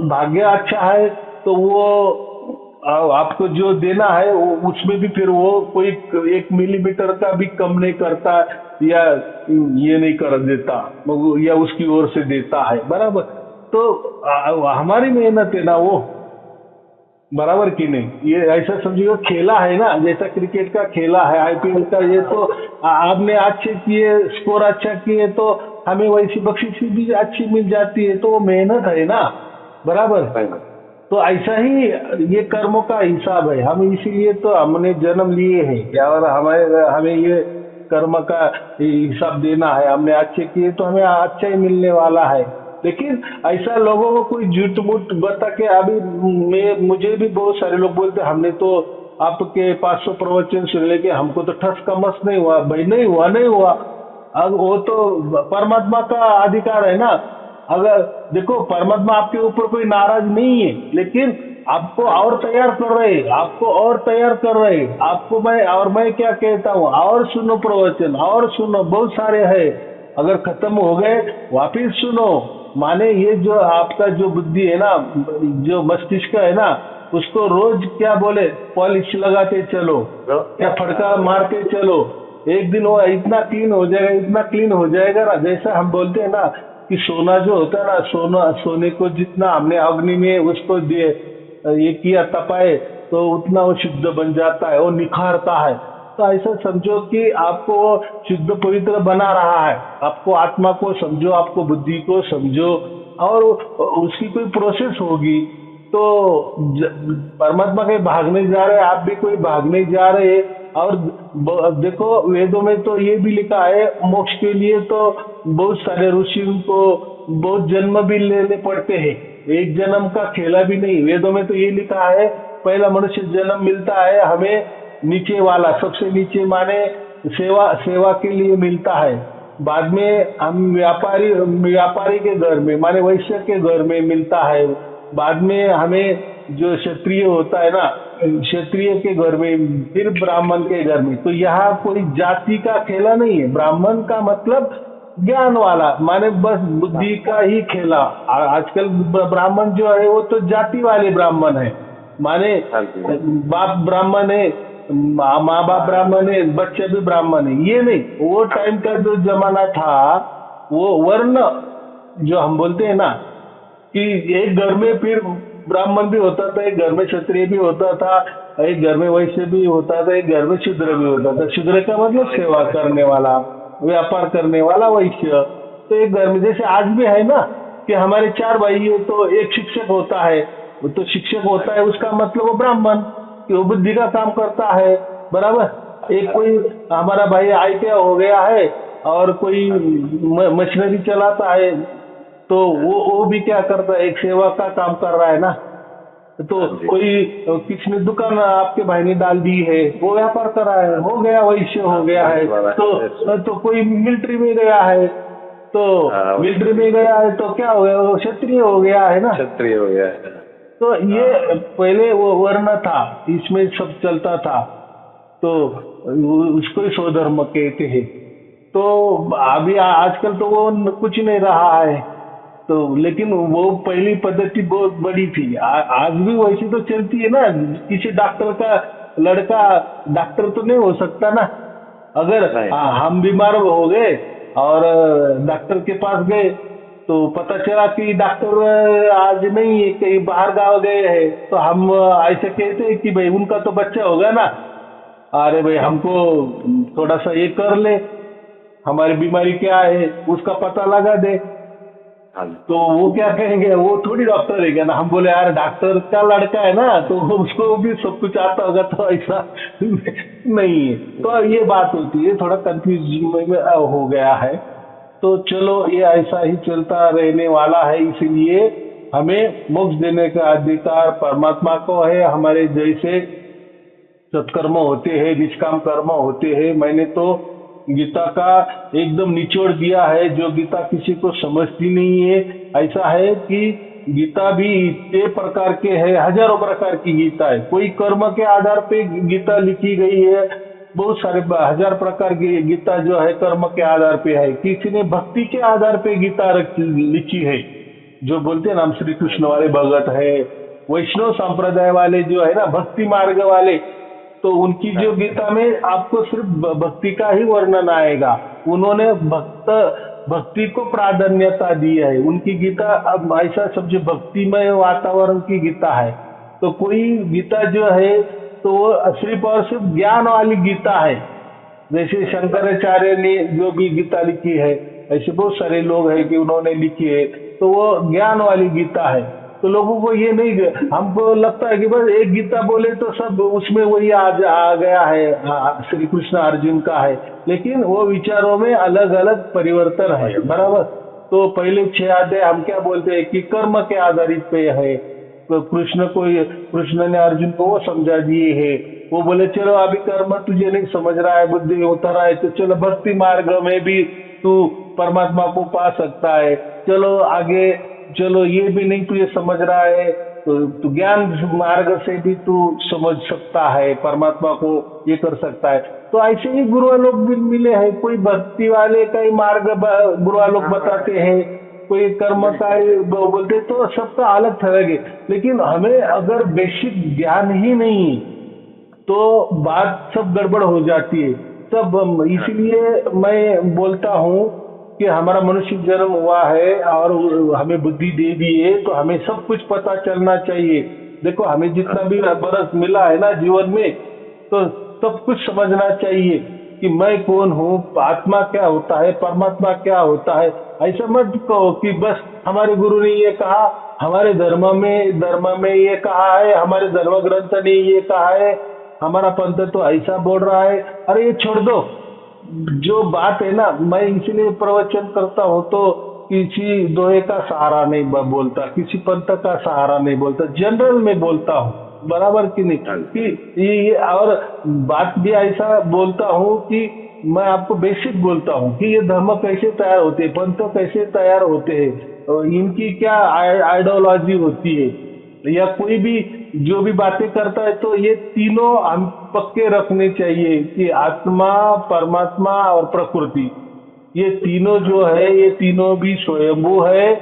भाग्य अच्छा है तो वो आपको जो देना है उसमें भी फिर वो कोई 1 मिलीमीटर का भी कम नहीं करता, या ये नहीं कर देता, या उसकी ओर से देता है, बराबर। तो हमारी मेहनत है ना वो, बराबर की नहीं। ये ऐसा समझिए खेला है ना, जैसा क्रिकेट का खेला है, आईपीएल का, ये तो आपने अच्छे किए, स्कोर अच्छा किए तो हमें वैसी बख्शीश भी अच्छी मिल जाती है, तो वो मेहनत है ना, बराबर। तो ऐसा ही ये कर्मों का हिसाब है। हम इसीलिए तो हमने जन्म लिए हैं क्या, और हमें हमें ये कर्म का हिसाब देना है। हमने अच्छे किए तो हमें अच्छा ही मिलने वाला है। लेकिन ऐसा लोगों को कोई झूठ मूठ बता के, अभी मुझे भी बहुत सारे लोग बोलते हमने तो आपके 500 प्रवचन सुन लेके हमको तो ठस का मस नहीं हुआ। भाई नहीं हुआ, नहीं हुआ। अब वो तो परमात्मा का अधिकार है ना। अगर देखो परमात्मा आपके ऊपर कोई नाराज नहीं है, लेकिन आपको और तैयार कर रहे, आपको और तैयार कर रहे। आपको मैं क्या कहता हूँ, और सुनो प्रवचन, और सुनो, बहुत सारे हैं। अगर खत्म हो गए वापिस सुनो। माने ये जो आपका जो बुद्धि है ना, जो मस्तिष्क है ना, उसको रोज क्या बोले पॉलिश लगाते चलो, क्या फटका मारते चलो। एक दिन वो इतना क्लीन हो जाएगा, इतना क्लीन हो जाएगा ना। जैसा हम बोलते हैं ना कि सोना जो होता है ना, सोने को जितना हमने अग्नि में उसको ये किया, तपाए, तो उतना वो शुद्ध बन जाता है, वो निखारता है। तो ऐसा समझो कि आपको वो शुद्ध पवित्र बना रहा है। आपको आत्मा को समझो, आपको बुद्धि को समझो, और उसकी कोई प्रोसेस होगी। तो परमात्मा कहीं भागने जा रहे, आप भी कोई भागने जा रहे। और देखो वेदों में तो ये भी लिखा है, मोक्ष के लिए तो बहुत सारे ऋषियों को बहुत जन्म भी लेने पड़ते हैं। एक जन्म का खेला भी नहीं। वेदों में तो ये लिखा है, पहला मनुष्य जन्म मिलता है हमें नीचे वाला, सबसे नीचे माने सेवा के लिए मिलता है। बाद में हम व्यापारी के घर में माने वैश्य के घर में मिलता है। बाद में हमें जो क्षत्रिय होता है ना, क्षत्रिय के घर में, फिर ब्राह्मण के घर में। तो यहाँ कोई जाति का खेला नहीं है। ब्राह्मण का मतलब ज्ञान वाला, माने बस बुद्धि का ही खेला। आजकल ब्राह्मण जो है वो तो जाति वाले ब्राह्मण है। माने बाप ब्राह्मण है, माँ बाप ब्राह्मण है, बच्चे भी ब्राह्मण है, ये नहीं। वो टाइम का जो जमाना था, वो वर्ण जो हम बोलते हैं ना, कि एक घर में फिर ब्राह्मण भी होता था, एक घर में क्षत्रिय भी होता था, एक घर में वैश्य भी होता था, एक घर में शूद्र भी होता था। शूद्र का मतलब सेवा करने वाला, व्यापार करने वाला वैश्य। तो एक घर में जैसे आज भी है ना कि हमारे 4 भाई है, तो एक शिक्षक होता है। तो शिक्षक होता है, उसका मतलब वो ब्राह्मण कि वो बुद्धि का काम करता है, बराबर। एक कोई हमारा भाई ITI हो गया है और कोई मशीनरी चलाता है, तो वो भी क्या करता है, एक सेवा का काम कर रहा है ना। तो कोई किसने दुकान आपके भाई ने डाल दी है, वो व्यापार कर रहा है, हो गया वैश्य हो गया है। तो कोई मिलिट्री में गया है, तो मिलिट्री में गया है तो क्या हो गया, वो क्षत्रिय हो गया है ना, क्षत्रिय हो गया है। तो ये पहले वो वर्ण था, इसमें सब चलता था। तो उसको ही स्वधर्म कहते हैं। तो अभी आजकल तो वो कुछ नहीं रहा है। तो लेकिन वो पहली पद्धति बहुत बड़ी थी। आज भी वैसी तो चलती है ना। किसी डॉक्टर का लड़का डॉक्टर तो नहीं हो सकता ना। अगर हम बीमार हो गए और डॉक्टर के पास गए, तो पता चला कि डॉक्टर आज नहीं है, कहीं बाहर गाँव गए हैं, तो हम ऐसे कहते हैं कि भाई उनका तो बच्चा होगा ना, अरे भाई हमको थोड़ा सा ये कर ले, हमारी बीमारी क्या है उसका पता लगा दे। तो वो क्या कहेंगे, वो थोड़ी डॉक्टर है क्या ना। हम बोले यार डॉक्टर का लड़का है ना, तो उसको भी सब कुछ आता होगा, तो ऐसा नहीं है। तो ये बात होती है, थोड़ा कंफ्यूज में हो गया है। तो चलो ये ऐसा ही चलता रहने वाला है। इसीलिए हमें मोक्ष देने का अधिकार परमात्मा को है। हमारे जैसे सत्कर्म होते हैं, निष्काम कर्म होते हैं, मैंने तो गीता का एकदम निचोड़ दिया है, जो गीता किसी को समझती नहीं है। ऐसा है कि गीता भी इतने प्रकार के है, हजारों प्रकार की गीता है। कोई कर्म के आधार पे गीता लिखी गई है, बहुत सारे 1000 प्रकार की गीता जो है कर्म के आधार पे है। किसी ने भक्ति के आधार पे गीता लिखी है, जो बोलते हैं ना हम श्री कृष्ण वाले भगत है, वैष्णव संप्रदाय वाले जो है ना भक्ति मार्ग वाले, तो उनकी जो गीता में आपको सिर्फ भक्ति का ही वर्णन आएगा। उन्होंने भक्ति को प्राधान्यता दी है। उनकी गीता अब ऐसा समझे भक्तिमय वातावरण की गीता है। तो कोई गीता जो है तो वो सिर्फ और सिर्फ ज्ञान वाली गीता है। जैसे शंकराचार्य ने जो भी गीता लिखी है, ऐसे बहुत सारे लोग हैं कि उन्होंने लिखी है, तो वो ज्ञान वाली गीता है। तो लोगों को ये नहीं, हमको लगता है कि बस एक गीता बोले तो सब उसमें वही आ गया है, श्री कृष्ण अर्जुन का है, लेकिन वो विचारों में अलग अलग परिवर्तन है, बराबर। तो पहले 6 अध्याय हम क्या बोलते हैं कि कर्म के आधारित पे है, तो कृष्ण ने अर्जुन को वो समझा दिए है। वो बोले चलो अभी कर्म तुझे नहीं समझ रहा है, बुद्धि उतर रहा है, तो चलो भक्ति मार्ग में भी तू परमात्मा को पा सकता है, चलो आगे चलो, ये भी नहीं तुझे समझ रहा है तो ज्ञान मार्ग से भी तू समझ सकता है, परमात्मा को ये कर सकता है। तो ऐसे ही गुरु लोग भी मिले हैं, कोई भक्ति वाले का ही मार्ग गुरु लोग बताते हैं, कोई कर्म का ही बोलते, तो सबका अलग तरह है। लेकिन हमें अगर बेसिक ज्ञान ही नहीं तो बात सब गड़बड़ हो जाती है सब। इसीलिए मैं बोलता हूँ कि हमारा मनुष्य जन्म हुआ है और हमें बुद्धि दे दी है, तो हमें सब कुछ पता चलना चाहिए। देखो हमें जितना भी बरस मिला है ना जीवन में, तो सब कुछ समझना चाहिए कि मैं कौन हूँ, आत्मा क्या होता है, परमात्मा क्या होता है। ऐसा मत कहो कि बस हमारे गुरु ने ये कहा, हमारे धर्म में ये कहा है, हमारे धर्म ग्रंथ ने ये कहा है, हमारा पंथ तो ऐसा बोल रहा है, अरे ये छोड़ दो। जो बात है ना, मैं इसलिए प्रवचन करता हूँ तो किसी दोहे का सहारा नहीं बोलता, किसी पंथ का सहारा नहीं बोलता, जनरल में बोलता हूँ, बराबर कि नहीं। कि ये और बात भी ऐसा बोलता हूँ कि मैं आपको बेसिक बोलता हूँ कि ये धर्म कैसे तैयार होते हैं, पंथ कैसे तैयार होते हैं, इनकी क्या आइडियोलॉजी होती है, या कोई भी जो भी बातें करता है, तो ये तीनों हम पक्के रखने चाहिए कि आत्मा, परमात्मा और प्रकृति, ये तीनों जो है ये तीनों भी स्वयंभू है,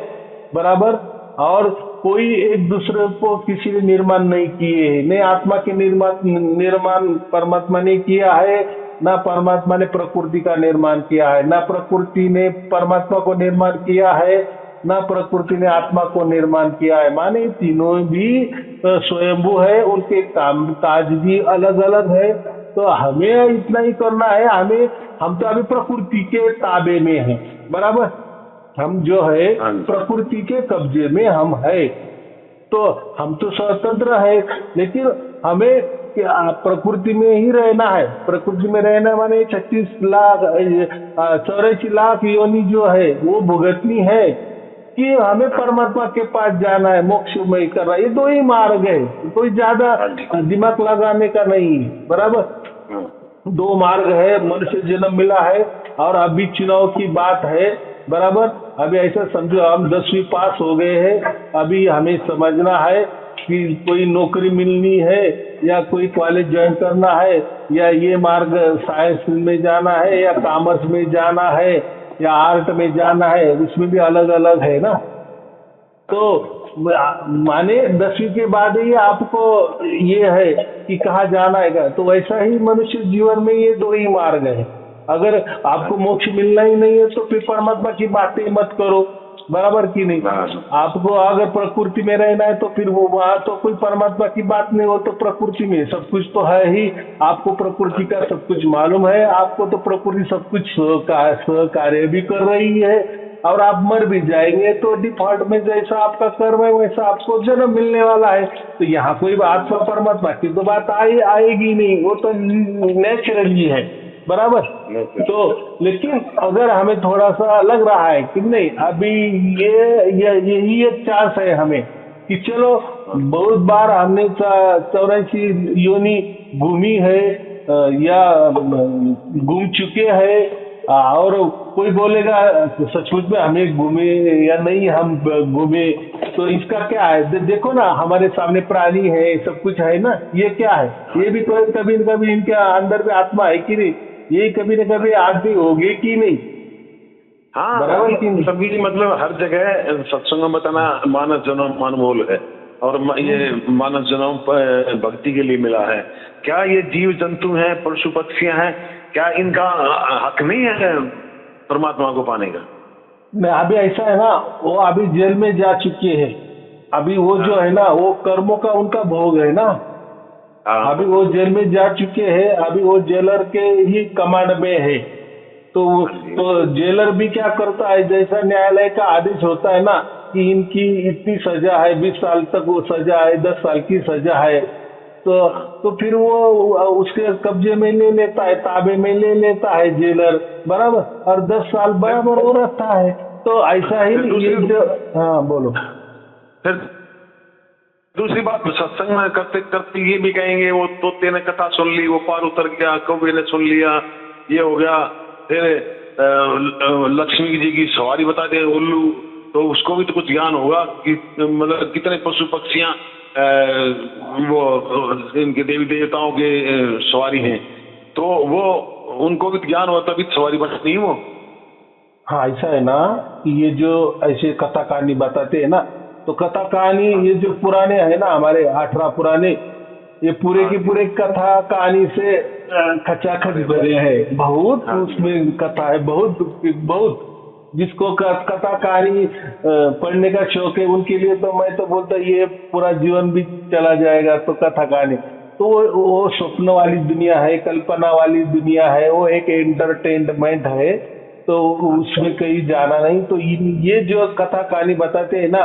बराबर। और कोई एक दूसरे को किसी ने निर्माण नहीं किए है, नहीं आत्मा के निर्माण परमात्मा ने किया है, ना परमात्मा ने प्रकृति का निर्माण किया है, ना प्रकृति ने परमात्मा को निर्माण किया है, ना प्रकृति ने आत्मा को निर्माण किया है। माने तीनों भी स्वयंभू है, उनके काम काज भी अलग अलग है। तो हमें इतना ही करना है, हम तो अभी प्रकृति के ताबे में हैं, बराबर। हम जो है प्रकृति के कब्जे में हम है, तो हम तो स्वतंत्र है, लेकिन हमें प्रकृति में ही रहना है। प्रकृति में रहना माने 84 लाख योनि जो है वो भुगतनी है कि हमें परमात्मा के पास जाना है, मोक्षमय करना है। ये दो ही मार्ग है, कोई ज्यादा दिमाग लगाने का नहीं है, बराबर। 2 मार्ग है, मनुष्य जन्म मिला है और अभी चुनाव की बात है, बराबर। अभी ऐसा समझो हम 10वीं पास हो गए हैं, अभी हमें समझना है कि कोई नौकरी मिलनी है या कोई कॉलेज ज्वाइन करना है, या ये मार्ग साइंस में जाना है या कॉमर्स में जाना है या आर्ट में जाना है, उसमें भी अलग अलग है ना। तो माने 10वीं के बाद ही आपको ये है कि कहाँ जाना है। तो वैसा ही मनुष्य जीवन में ये 2 ही मार्ग है। अगर आपको मोक्ष मिलना ही नहीं है तो फिर परमात्मा की बातें मत करो, बराबर कि नहीं। आपको अगर प्रकृति में रहना है तो फिर वो वहाँ तो कोई परमात्मा की बात नहीं हो, तो प्रकृति में सब कुछ तो है ही, आपको प्रकृति का सब कुछ मालूम है, आपको तो प्रकृति सब कुछ सहकार्य भी कर रही है, और आप मर भी जाएंगे तो डिफॉल्ट में जैसा आपका कर्म है वैसा आपको जन्म मिलने वाला है। तो यहाँ कोई आत्मा परमात्मा की तो बात आएगी नहीं, वो तो नेचुरली है, बराबर। तो लेकिन अगर हमें थोड़ा सा लग रहा है कि नहीं अभी यही एक चांस है हमें कि चलो बहुत बार हमने 84 योनि घूमी है या घूम चुके हैं, और कोई बोलेगा सचमुच में हमें घूमे या नहीं हम घूमे, तो इसका क्या है। देखो ना हमारे सामने प्राणी है, सब कुछ है ना, ये क्या है, ये भी तो कभी न कभी इनके अंदर में आत्मा है कि नहीं, ये कभी न कभी आदमी होगी कि नहीं। हाँ बराबर की सभी, मतलब हर जगह सत्संग में बताना मानव जन्म अनमोल है, और ये मानव जन्म भक्ति के लिए मिला है। क्या ये जीव जंतु हैं, पशु पक्षियां हैं, क्या इनका हक नहीं है परमात्मा को पाने का। नहीं, अभी ऐसा है ना, वो अभी जेल में जा चुके हैं, अभी वो जो है ना वो कर्मों का उनका भोग है ना, अभी वो जेल में जा चुके हैं, अभी वो जेलर के ही कमांड में है। तो जेलर भी क्या करता है, जैसा न्यायालय का आदेश होता है ना, कि इनकी इतनी सजा है, 20 साल तक वो सजा है, 10 साल की सजा है, तो फिर वो उसके कब्जे में ले लेता है, ताबे में ले लेता है जेलर, बराबर, और 10 साल बराबर वो रहता है। तो ऐसा ही ये जो, हाँ बोलो। फिर दूसरी बात, सत्संग में करते करते ये भी कहेंगे वो तोते ने कथा सुन ली, वो पार उतर गया, कौवे ने सुन लिया, ये हो गया। फिर लक्ष्मी जी की सवारी बता दे उल्लू, तो उसको भी तो कुछ ज्ञान होगा कि मतलब कितने पशु पक्षियां वो इनके देवी देवताओं के सवारी हैं, तो वो उनको भी ज्ञान होता तभी सवारी बनती है वो। हाँ ऐसा है ना कि ये जो ऐसे कथा कहानी बताते हैं ना, तो कथा कहानी ये जो पुराने है ना हमारे 18 पुराने, ये पूरे की पूरे कथा कहानी से खचाखच भरे हैं, बहुत उसमें कथा है, बहुत बहुत। जिसको कथा कहानी पढ़ने का शौक है उनके लिए तो मैं तो बोलता ये पूरा जीवन भी चला जाएगा। तो कथा कहानी तो वो स्वप्न वाली दुनिया है, कल्पना वाली दुनिया है, वो एक एंटरटेनमेंट है, तो उसमें कहीं जाना नहीं। तो ये जो कथा कहानी बताते हैं ना,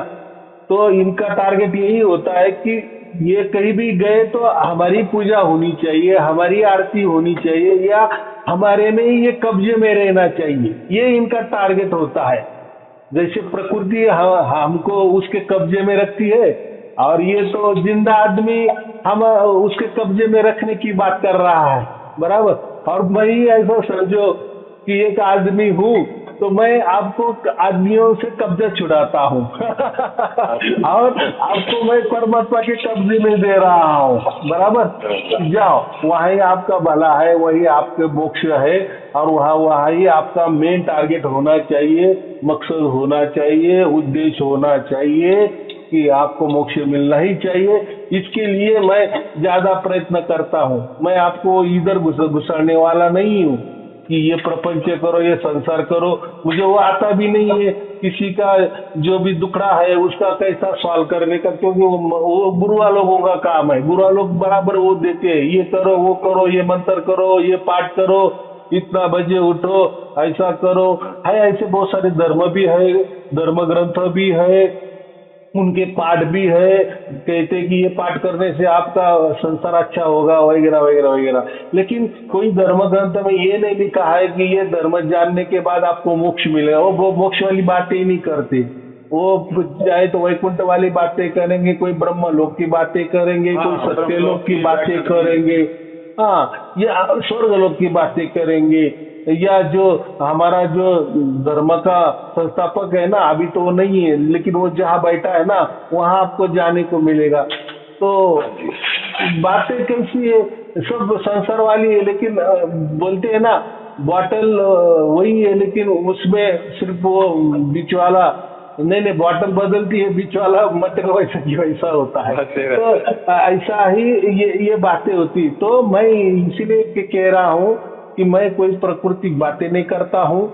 तो इनका टारगेट यही होता है कि ये कहीं भी गए तो हमारी पूजा होनी चाहिए, हमारी आरती होनी चाहिए, या हमारे में ये कब्जे में रहना चाहिए, ये इनका टारगेट होता है। जैसे प्रकृति हमको उसके कब्जे में रखती है, और ये तो जिंदा आदमी हम उसके कब्जे में रखने की बात कर रहा है, बराबर। और मैं ऐसा समझो कि एक आदमी हूँ, तो मैं आपको आदमियों से कब्जा छुड़ाता हूँ और आपको मैं परमात्मा के कब्जे में दे रहा हूँ, बराबर। जाओ, वही आपका भला है, वही आपके मोक्ष है, और वही आपका मेन टारगेट होना चाहिए, मकसद होना चाहिए, उद्देश्य होना चाहिए कि आपको मोक्ष मिलना ही चाहिए। इसके लिए मैं ज्यादा प्रयत्न करता हूँ। मैं आपको इधर घुसाने वाला नहीं हूँ कि ये प्रपंच करो, ये संसार करो, मुझे वो आता भी नहीं है। किसी का जो भी दुखड़ा है उसका कैसा सवाल करने का, क्योंकि वो गुरुआ लोगों का काम है। गुरुआ लोग बराबर वो देते हैं, ये करो, वो करो, ये मंत्र करो, ये पाठ करो, इतना बजे उठो, ऐसा करो है। ऐसे बहुत सारे धर्म भी है, धर्म ग्रंथ भी है, उनके पाठ भी है, कहते कि ये पाठ करने से आपका संसार अच्छा होगा, वगैरह वगैरह वगैरह। लेकिन कोई धर्म ग्रंथ में ये नहीं लिखा है कि ये धर्म जानने के बाद आपको मोक्ष मिलेगा। वो मोक्ष वाली बातें ही नहीं करते। वो चाहे तो वैकुंठ वाली बातें करेंगे, कोई ब्रह्म लोक की बातें करेंगे, कोई सत्य लोक की बातें करेंगे, हाँ, या स्वर्ग लोक की बातें करेंगे, या जो हमारा जो धर्म का संस्थापक है ना, अभी तो वो नहीं है, लेकिन वो जहाँ बैठा है ना वहाँ आपको जाने को मिलेगा। तो बातें कैसी है, सब संसार वाली है, लेकिन बोलते हैं ना बॉटल वही है, लेकिन उसमें सिर्फ वो बीच वाला नहीं, बॉटल बदलती है, बीच वाला मटर वैसा की वैसा होता है। तो ऐसा ही ये बातें होती। तो मैं इसीलिए कह रहा हूँ कि मैं कोई प्राकृतिक बातें नहीं करता हूँ।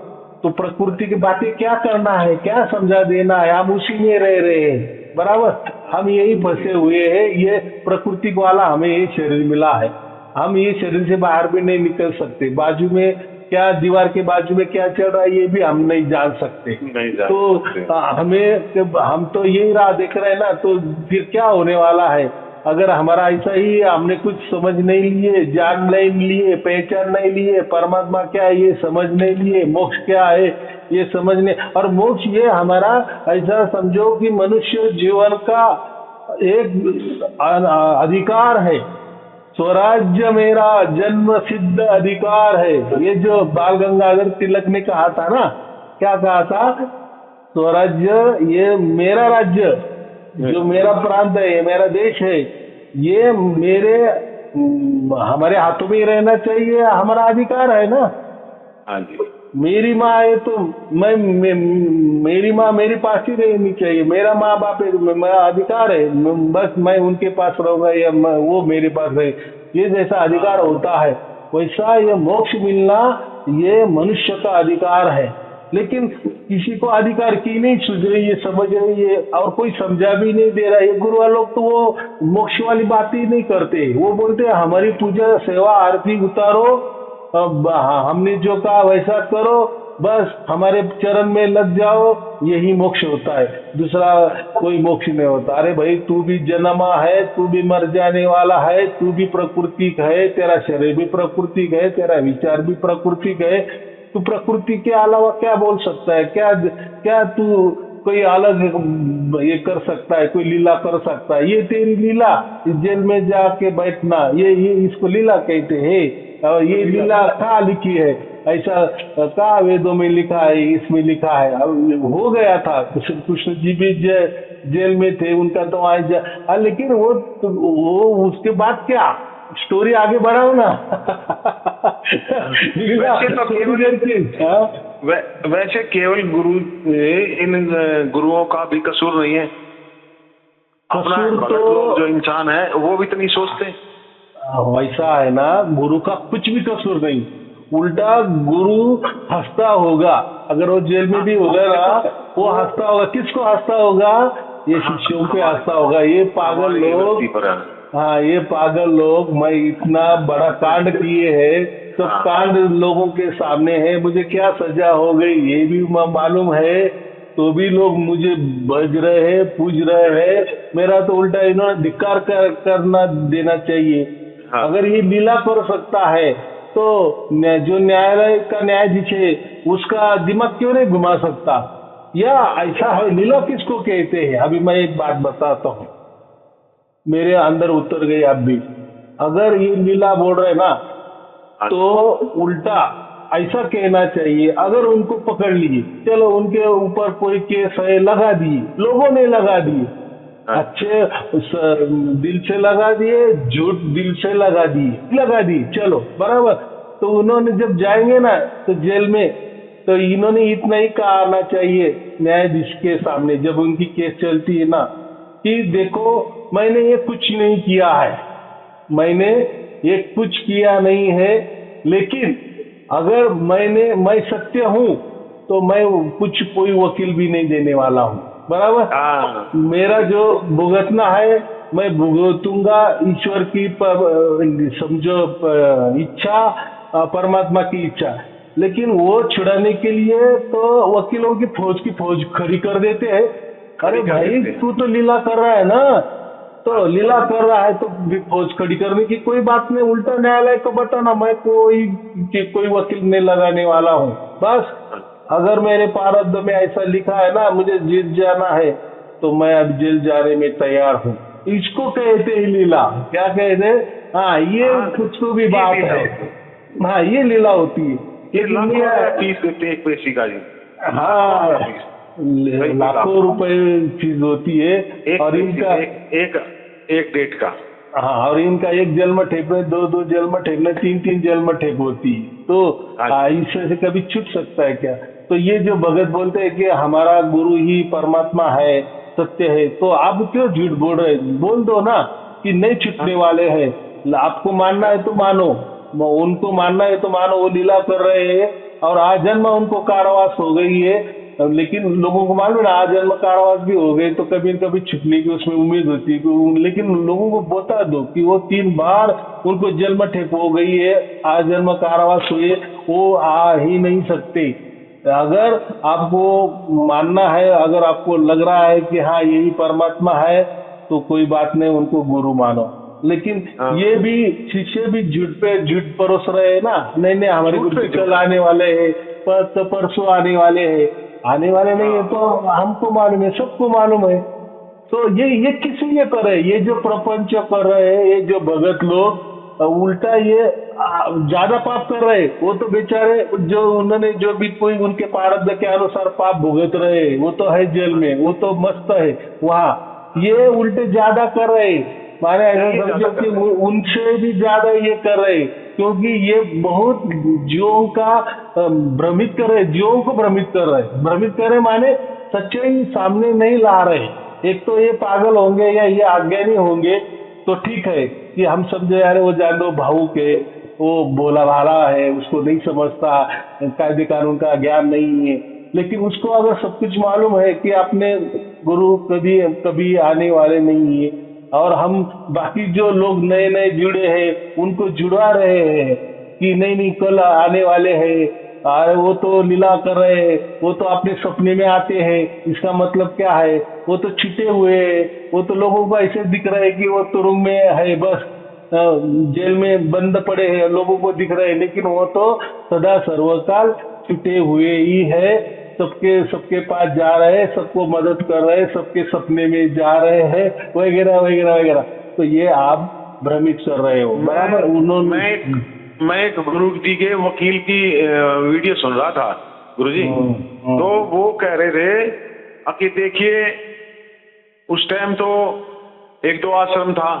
तो प्रकृति की बातें क्या करना है, क्या समझा देना है, हम उसी में रह रहे हैं, बराबर। हम यही फंसे हुए हैं, ये प्रकृति वाला हमें ये शरीर मिला है, हम ये शरीर से बाहर भी नहीं निकल सकते। बाजू में क्या, दीवार के बाजू में क्या चल रहा है ये भी हम नहीं जान सकते। तो हम तो यही राह देख रहे हैं ना, तो फिर क्या होने वाला है अगर हमारा ऐसा ही हमने कुछ समझ नहीं लिए, जान नहीं लिए, पहचान नहीं लिए, परमात्मा क्या है ये समझ नहीं लिए, मोक्ष क्या है ये समझने। और मोक्ष ये हमारा ऐसा समझो कि मनुष्य जीवन का एक अधिकार है। स्वराज्य मेरा जन्म सिद्ध अधिकार है, ये जो बाल गंगाधर तिलक ने कहा था ना, क्या कहा था, स्वराज्य ये मेरा राज्य, जो मेरा प्रांत है, ये मेरा देश है, ये हमारे हाथों में ही रहना चाहिए, हमारा अधिकार है ना। हाँ जी। मेरी माँ है तो मेरी माँ मेरे पास ही रहनी चाहिए, मेरा माँ बाप है, मेरा अधिकार है, बस मैं उनके पास रहूंगा या वो मेरे पास रहे, ये जैसा अधिकार होता है वैसा ये मोक्ष मिलना ये मनुष्य का अधिकार है। लेकिन किसी को अधिकार की नहीं सूझ रही, ये समझ रही है, और कोई समझा भी नहीं दे रहा है। गुरु लोग तो वो मोक्ष वाली बात ही नहीं करते, वो बोलते हैं हमारी पूजा सेवा आरती उतारो, हमने जो कहा वैसा करो, बस हमारे चरण में लग जाओ, यही मोक्ष होता है, दूसरा कोई मोक्ष नहीं होता। अरे भाई तू भी जन्मा है, तू भी मर जाने वाला है, तू भी प्राकृतिक है, तेरा शरीर भी प्राकृतिक है, तेरा विचार भी प्राकृतिक है। तू प्रकृति के अलावा क्या बोल सकता है? क्या क्या तू कोई अलग ये कर सकता है? कोई लीला कर सकता है? ये तेरी लीला, इस जेल में जाके बैठना, ये इसको लीला कहते हैं। और ये लीला कहाँ लिखी है? ऐसा कहाँ वेदों में लिखा है, इसमें लिखा है? अब हो गया था, कृष्ण जी भी जेल में थे, उनका तो लेकिन वो उसके बाद क्या स्टोरी आगे बढ़ाओ ना। वैसे केवल गुरु, इन गुरुओं का भी कसूर नहीं है, अपना तो जो इंसान है वो भी तो नहीं सोचते। वैसा है ना, गुरु का कुछ भी कसूर नहीं, उल्टा गुरु हंसता होगा। अगर वो जेल में भी होगा ना, वो हंसता होगा। किसको हंसता होगा? ये शिष्यों पे हंसता होगा। ये पागल लोग, हाँ ये पागल लोग, मैं इतना बड़ा कांड किए हैं, तो कांड लोगों के सामने है, मुझे क्या सजा हो गई ये भी मालूम है, तो भी लोग मुझे बज रहे हैं, पूज रहे हैं। मेरा तो उल्टा इन्होंने धिक्कार करना देना चाहिए। अगर ये लीला कर सकता है तो जो न्यायालय का न्यायाधीश है उसका दिमाग क्यों नहीं घुमा सकता? या ऐसा है, लीला किसको कहते हैं? अभी मैं एक बात बताता हूँ, मेरे अंदर उतर गई। अब भी अगर ये लीला बोल रहे ना, तो उल्टा ऐसा कहना चाहिए, अगर उनको पकड़ लिए, चलो उनके ऊपर कोई केस है, लगा दिए, लोगों ने लगा दिए, अच्छे दिल से लगा दिए, झूठ दिल से लगा दिए, चलो बराबर। तो उन्होंने जब जाएंगे ना तो जेल में, तो इन्होंने इतना ही कहना चाहिए न्यायाधीश के सामने, जब उनकी केस चलती है ना, कि देखो मैंने ये कुछ नहीं किया है, मैंने ये कुछ किया नहीं है, लेकिन अगर मैं सत्य हूँ तो मैं कुछ कोई वकील भी नहीं देने वाला हूँ, बराबर। मेरा जो भुगतना है मैं भुगतूंगा, ईश्वर की समझो इच्छा, परमात्मा की इच्छा। लेकिन वो छुड़ाने के लिए तो वकीलों की फौज खड़ी कर देते हैं। अरे भाई तू तो लीला कर रहा है ना, तो लीला कर रहा है तो फौज खड़ी करने की कोई बात नहीं, उल्टा न्यायालय को बताना मैं कोई वकील नहीं लगाने वाला हूँ। बस अगर मेरे प्रारब्ध में ऐसा लिखा है ना, मुझे जेल जाना है, तो मैं अब जेल जाने में तैयार हूँ। इसको कहते हैं लीला। क्या कहते हैं? हाँ ये कुछ तो भी बात है, हाँ ये लीला होती है। फीस देते एक पैसे का जी, हाँ लाखों रुपए फीस होती है। और इनका एक डेट का, हाँ, और इनका एक जेल में ठेप, दो जेल में ठेप, 3 जेल में ठेप होती है। तो इससे से कभी छूट सकता है क्या? तो ये जो भगत बोलते हैं कि हमारा गुरु ही परमात्मा है, सत्य है, तो आप क्यों झूठ बोल रहे? बोल दो ना कि नहीं छूटने वाले हैं। आपको मानना है तो मानो, उनको मानना है तो मानो, वो लीला कर रहे हैं और आजन्म उनको कारावास हो गई है। लेकिन लोगों को मालूम है आजन्म कारावास भी हो गए तो कभी न कभी छुटने की उसमें उम्मीद होती है। लेकिन लोगों को बता दो कि वो 3 बार उनको जेल में ठेप हो गई है, आजन्म कारावास हुए, वो आ ही नहीं सकते। अगर आपको मानना है, अगर आपको लग रहा है कि हाँ यही परमात्मा है, तो कोई बात नहीं, उनको गुरु मानो। लेकिन ये भी शिष्य भी झूठ पे झूठ परोस रहे हैं ना, नहीं हमारे गुरु कल आने वाले हैं, परसों आने वाले हैं, आने वाले नहीं है तो हमको मालूम है, सबको मालूम है। तो ये किस लिए कर रहे हैं? ये जो प्रपंच कर रहे हैं, ये जो भगत लोग, उल्टा ये ज्यादा पाप कर रहे हैं। वो तो बेचारे जो उन्होंने जो भी कोई उनके प्रारब्ध के अनुसार पाप भुगत रहे, वो तो है जेल में, वो तो मस्त है वहाँ। ये उल्टे ज्यादा कर रहे हैं, माने ऐसा समझो कि उनसे भी ज्यादा ये कर रहे हैं, क्योंकि ये बहुत जीवों का भ्रमित कर रहे, जीवों को भ्रमित कर रहे माने सच्चाई सामने नहीं ला रहे। एक तो ये पागल होंगे या ये अज्ञानी होंगे तो ठीक है कि हम समझे यार वो जान दो भावुक है, वो भोला भाला है, उसको नहीं समझता, कायदे कानून का ज्ञान नहीं है। लेकिन उसको अगर सब कुछ मालूम है कि अपने गुरु कभी आने वाले नहीं है, और हम बाकी जो लोग नए जुड़े हैं उनको जुड़वा रहे हैं कि नहीं कल आने वाले हैं, अरे वो तो लीला कर रहे हैं, वो तो अपने सपने में आते हैं, इसका मतलब क्या है, वो तो छिपे हुए हैं, वो तो लोगों को ऐसे दिख रहा है कि वो तुरुंग में है, बस जेल में बंद पड़े हैं, लोगों को दिख रहे हैं, लेकिन वो तो सदा सर्वकाल छुटे हुए ही है, सबके सबके पास जा रहे हैं, सबको मदद कर रहे हैं, सबके सपने में जा रहे हैं, वगैरह वगैरह वगैरह। तो ये आप भ्रमित कर रहे हो, बराबर। उन्होंने मैं एक गुरु जी के वकील की वीडियो सुन रहा था गुरुजी। तो वो कह रहे थे कि देखिए उस टाइम तो एक दो आश्रम था,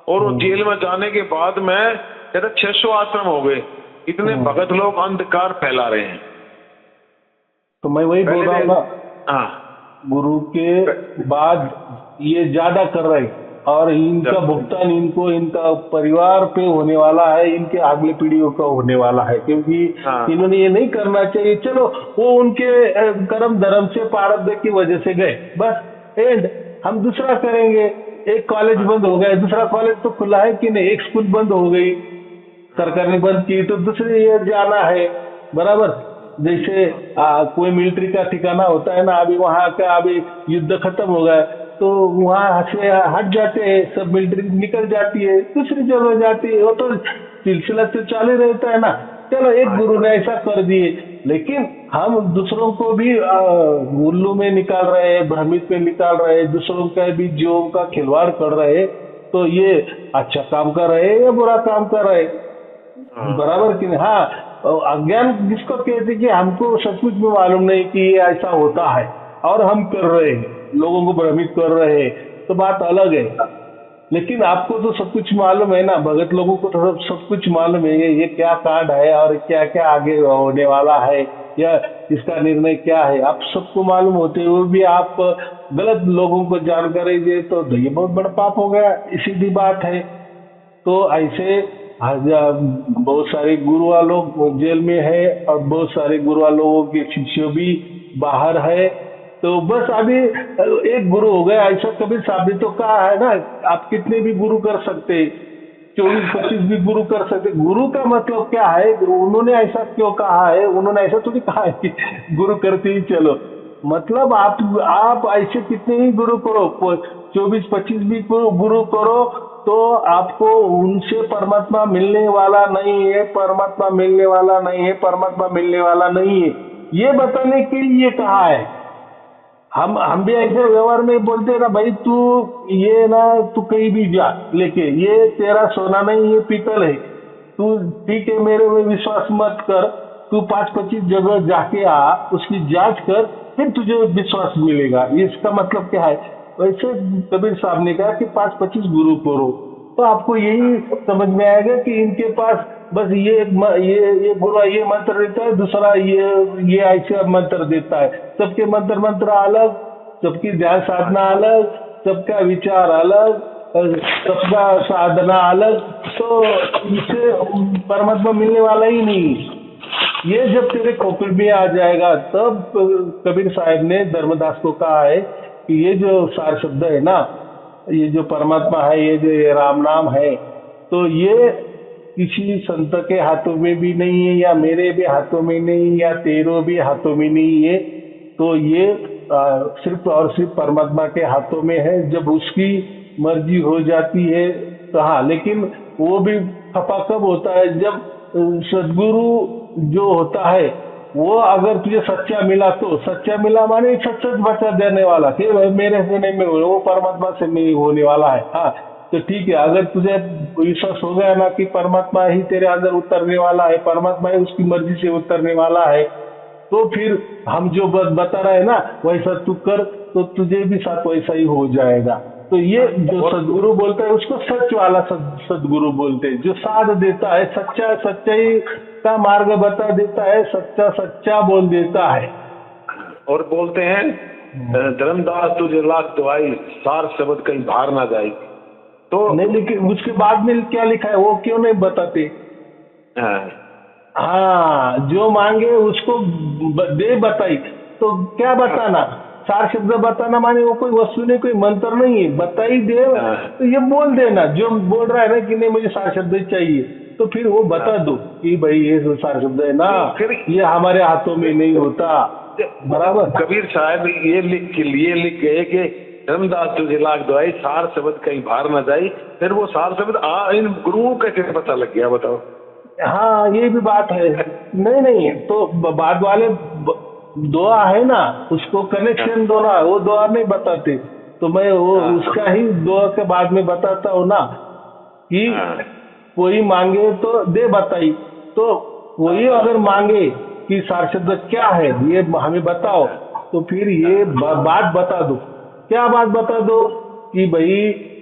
और वो जेल में जाने के बाद में कहता 600 आश्रम हो गए, इतने भगत लोग अंधकार फैला रहे हैं। तो मैं वही बोल रहा हूँ ना, हाँ, गुरु के बाद ये ज्यादा कर रहे हैं, और इनका भुगतान इनको इनका परिवार पे होने वाला है, इनके अगली पीढ़ियों का होने वाला है, क्योंकि इन्होंने ये नहीं करना चाहिए। चलो वो उनके कर्म धर्म से प्रारब्ध की वजह से गए, बस एंड। हम दूसरा करेंगे, एक कॉलेज बंद हो गया, दूसरा कॉलेज तो खुला है कि नहीं, एक स्कूल बंद हो गई, सरकार ने बंद की, तो दूसरे ये जाना है, बराबर। जैसे कोई मिलिट्री का ठिकाना होता है ना, अभी वहाँ का अभी युद्ध खत्म हो गया तो वहाँ से हट जाते हैं, सब मिलिट्री निकल जाती है, दूसरी जगह जाती है, वो तो सिलसिला तो चालू रहता है ना। चलो एक गुरु ने ऐसा कर दिए, लेकिन हम दूसरों को भी उल्लू में निकाल रहे हैं, भ्रमित में निकाल रहे हैं, दूसरों का भी जीवों का खिलवाड़ कर रहे हैं, तो ये अच्छा काम कर रहे हैं या बुरा काम कर रहे हैं, बराबर कि नहीं। हाँ, अज्ञान जिसको कहते कि हमको सब कुछ भी मालूम नहीं कि ये ऐसा होता है और हम कर रहे हैं, लोगों को भ्रमित कर रहे हैं, तो बात अलग है। लेकिन आपको तो सब कुछ मालूम है ना, भगत लोगों को तो सब कुछ मालूम है, ये क्या कांड है और क्या क्या आगे होने वाला है, या इसका निर्णय क्या है, आप सबको मालूम होते हुए भी आप गलत लोगों को जानकारी दे, तो ये बहुत बड़ा पाप हो गया, सीधी बात है। तो ऐसे बहुत सारे गुरुआ लोग जेल में है, और बहुत सारे गुरुआ लोगों के शिष्य भी बाहर है। तो बस अभी एक गुरु हो गया, ऐसा कबीर साहब ने तो कहा है ना, आप कितने भी गुरु कर सकते, 24-25 भी गुरु कर सकते। गुरु का मतलब क्या है, उन्होंने ऐसा क्यों कहा है, उन्होंने ऐसा थोड़ी कहा है कि गुरु करते ही चलो, मतलब आप ऐसे कितने ही गुरु करो, 24-25 भी गुरु करो, तो आपको उनसे परमात्मा मिलने वाला नहीं है, परमात्मा मिलने वाला नहीं है, परमात्मा मिलने वाला नहीं है, ये बताने के लिए कहा है। हम भी ऐसे व्यवहार में बोलते हैं ना, भाई तू ये ना, तू कहीं भी जा लेके, ये तेरा सोना नहीं, ये पीतल है, तू ठीक है मेरे में विश्वास मत कर, तू 5-25 जगह जाके आ, उसकी जांच कर, फिर तुझे विश्वास मिलेगा। इसका मतलब क्या है, वैसे कबीर साहब ने कहा कि 5-25 गुरु करो, तो आपको यही समझ में आएगा कि इनके पास बस ये गुरु ये मंत्र देता है, दूसरा ये ऐसा मंत्र देता है, सबके मंत्र अलग, सबकी ध्यान साधना अलग, सबका विचार अलग, सबका साधना अलग, तो इससे परमात्मा मिलने वाला ही नहीं। ये जब तेरे खोपड़ी में आ जाएगा, तब कबीर साहब ने धर्मदास को कहा है कि ये जो सार शब्द है ना, ये जो परमात्मा है, ये जो राम नाम है, तो ये किसी संत के हाथों में भी नहीं है, या मेरे भी हाथों में नहीं, या तेरे भी हाथों में नहीं है, तो ये सिर्फ और सिर्फ परमात्मा के हाथों में है। जब उसकी मर्जी हो जाती है तो हाँ, लेकिन वो भी खपा कब होता है, जब सदगुरु जो होता है वो अगर तुझे सच्चा मिला, तो सच्चा मिला माने सच बचा देने वाला, कि मेरे से नहीं, वो परमात्मा से नहीं होने वाला है। हाँ, तो ठीक है, अगर तुझे विश्वास हो गया ना कि परमात्मा ही तेरे अंदर उतरने वाला है, परमात्मा ही उसकी मर्जी से उतरने वाला है, तो फिर हम जो बता रहे हैं ना, वैसा तू कर, तो तुझे भी साथ वैसा ही हो जाएगा। तो ये जो सदगुरु बोलता है उसको सच वाला सदगुरु बोलते हैं, जो साध देता है, सच्चाई का मार्ग बता देता है, सच्चा बोल देता है। और बोलते हैं धर्मदास तुझे लाख दुआई, सार शब्द कहीं बाहर ना जाए। तो नहीं, लेकिन उसके बाद में क्या लिखा है वो क्यों नहीं बताते। हाँ, जो मांगे उसको दे बताई, तो क्या बताना, सार शब्द बताना माने वो कोई वस्तु नहीं, कोई मंत्र नहीं है, बताई दे, तो ये बोल देना, जो बोल रहा है ना कि नहीं मुझे सार शब्द चाहिए, तो फिर वो बता दो कि भाई ये जो सार शब्द है ना, फिर ये हमारे हाथों में नहीं होता। बराबर। कबीर साहब ये लिख गए कि धर्मदास तुझे लाख दुआई, सार शब्द कहीं बाहर न जाई। फिर वो सार शब्द इन गुरुओं का कैसे पता लग गया बताओ? हाँ ये भी बात है। नहीं नहीं, तो बाद वाले दुआ है ना, उसको कनेक्शन दोना, वो दुआ नहीं बताते, तो मैं वो उसका ही दुआ के बाद में बताता हूँ ना कि कोई मांगे तो दे बताई, तो वही अगर मांगे कि सार शब्द क्या है ये हमें बताओ, तो फिर ये बात बता दो। क्या बात बता दो कि भाई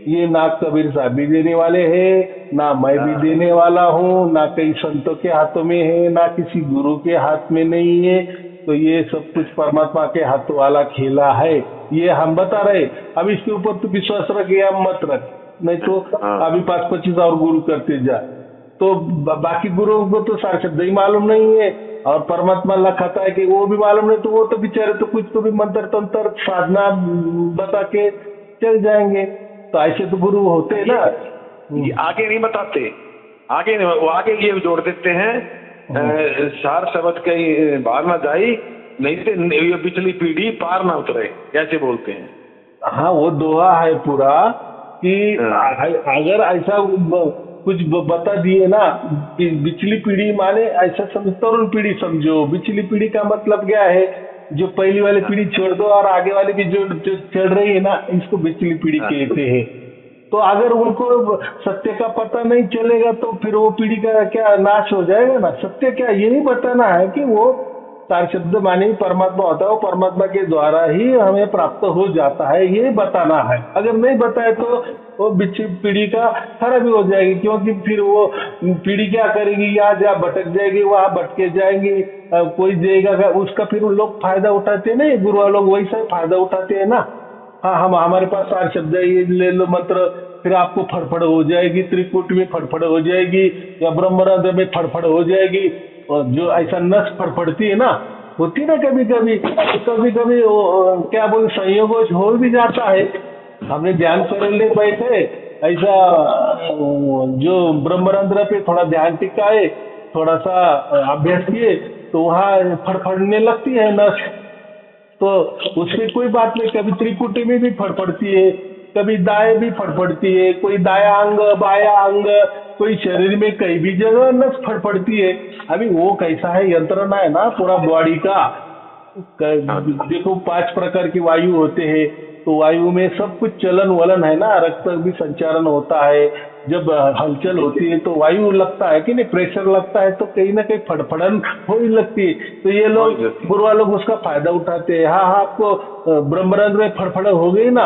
ये ना कबीर साहब भी देने वाले हैं, ना मैं भी देने वाला हूँ, ना कई संतों के हाथों में है, ना किसी गुरु के हाथ में नहीं है, तो ये सब कुछ परमात्मा के हाथों वाला खेला है, ये हम बता रहे। अब इसके ऊपर तो विश्वास रख या मत रख, नहीं तो अभी 5-25 और गुरु करते जा, तो बाकी गुरुओं को तो सार शब्द ही मालूम नहीं है, और परमात्मा लखाता है कि वो भी मालूम नहीं, तो वो तो बेचारे तो कुछ तो भी मंत्र तंत्र साधना बता के चल जाएंगे। तो ऐसे तो गुरु होते हैं ना। आगे नहीं बताते, आगे नहीं, वो आगे ये जोड़ देते हैं सार शब्द कहीं बाहर ना जाई, नहीं तो ये पिछली पीढ़ी पार ना उतरे, कैसे बोलते हैं। हाँ वो दोहा है पूरा कि अगर ऐसा कुछ बता दिए ना कि पिछली पीढ़ी माने ऐसा समझ, तरुण पीढ़ी समझो। पिछली पीढ़ी का मतलब क्या है, जो पहली वाली पीढ़ी छोड़ दो और आगे वाली भी जो चल रही है ना, इसको पिछली पीढ़ी कहते हैं। तो अगर उनको सत्य का पता नहीं चलेगा तो फिर वो पीढ़ी का क्या नाश हो जाएगा ना। सत्य क्या, यही बताना है कि वो सार शब्द माने परमात्मा होता है, वो परमात्मा के द्वारा ही हमें प्राप्त हो जाता है, ये बताना है। अगर नहीं बताए तो वो पीढ़ी का खराबी हो जाएगी, क्योंकि फिर वो पीढ़ी क्या करेगी, यहाँ जहाँ भटक जाएगी वहाँ भटके जाएंगी, कोई देगा उसका, फिर उन लोग फायदा उठाते हैं ना, गुरु लोग वैसा ही फायदा उठाते हैं ना। हाँ हम हमारे पास सार शब्द है, ये ले लो मंत्र, फिर आपको फड़फड़ हो जाएगी, त्रिकुट में फड़फड़ हो जाएगी, या ब्रह्मरंध्र में फड़फड़ हो जाएगी, और जो ऐसा नस फड़फड़ती है ना, होती ना कभी कभी, कभी कभी क्या बोल संयोग हो भी जाता है। हमने ध्यान करने बैठे, ऐसा जो ब्रह्मरंध्र पे थोड़ा ध्यान टिकाए, थोड़ा सा अभ्यास किए, तो वहाँ फड़फड़ने लगती है नस, तो उसमें कोई बात नहीं। कभी त्रिकुटी में भी फड़फड़ती है, कभी दाएं भी फड़फड़ती है, कोई दाया अंग बाया अंग, कोई शरीर में कहीं भी जगह नस फड़फड़ती है। अभी वो कैसा है, यंत्रणा है ना पूरा बॉडी का। देखो 5 प्रकार की वायु होते हैं, तो वायु में सब कुछ चलन वलन है ना, रक्त भी संचारण होता है, जब हलचल होती है तो वायु लगता है कि नहीं, प्रेशर लगता है, तो कहीं ना कहीं फड़फड़न हो ही लगती है। तो ये लोग गुरुआ लोग उसका फायदा उठाते हैं। हाँ हाँ, आपको ब्रह्मरंध्र में फड़फड़ हो गई ना,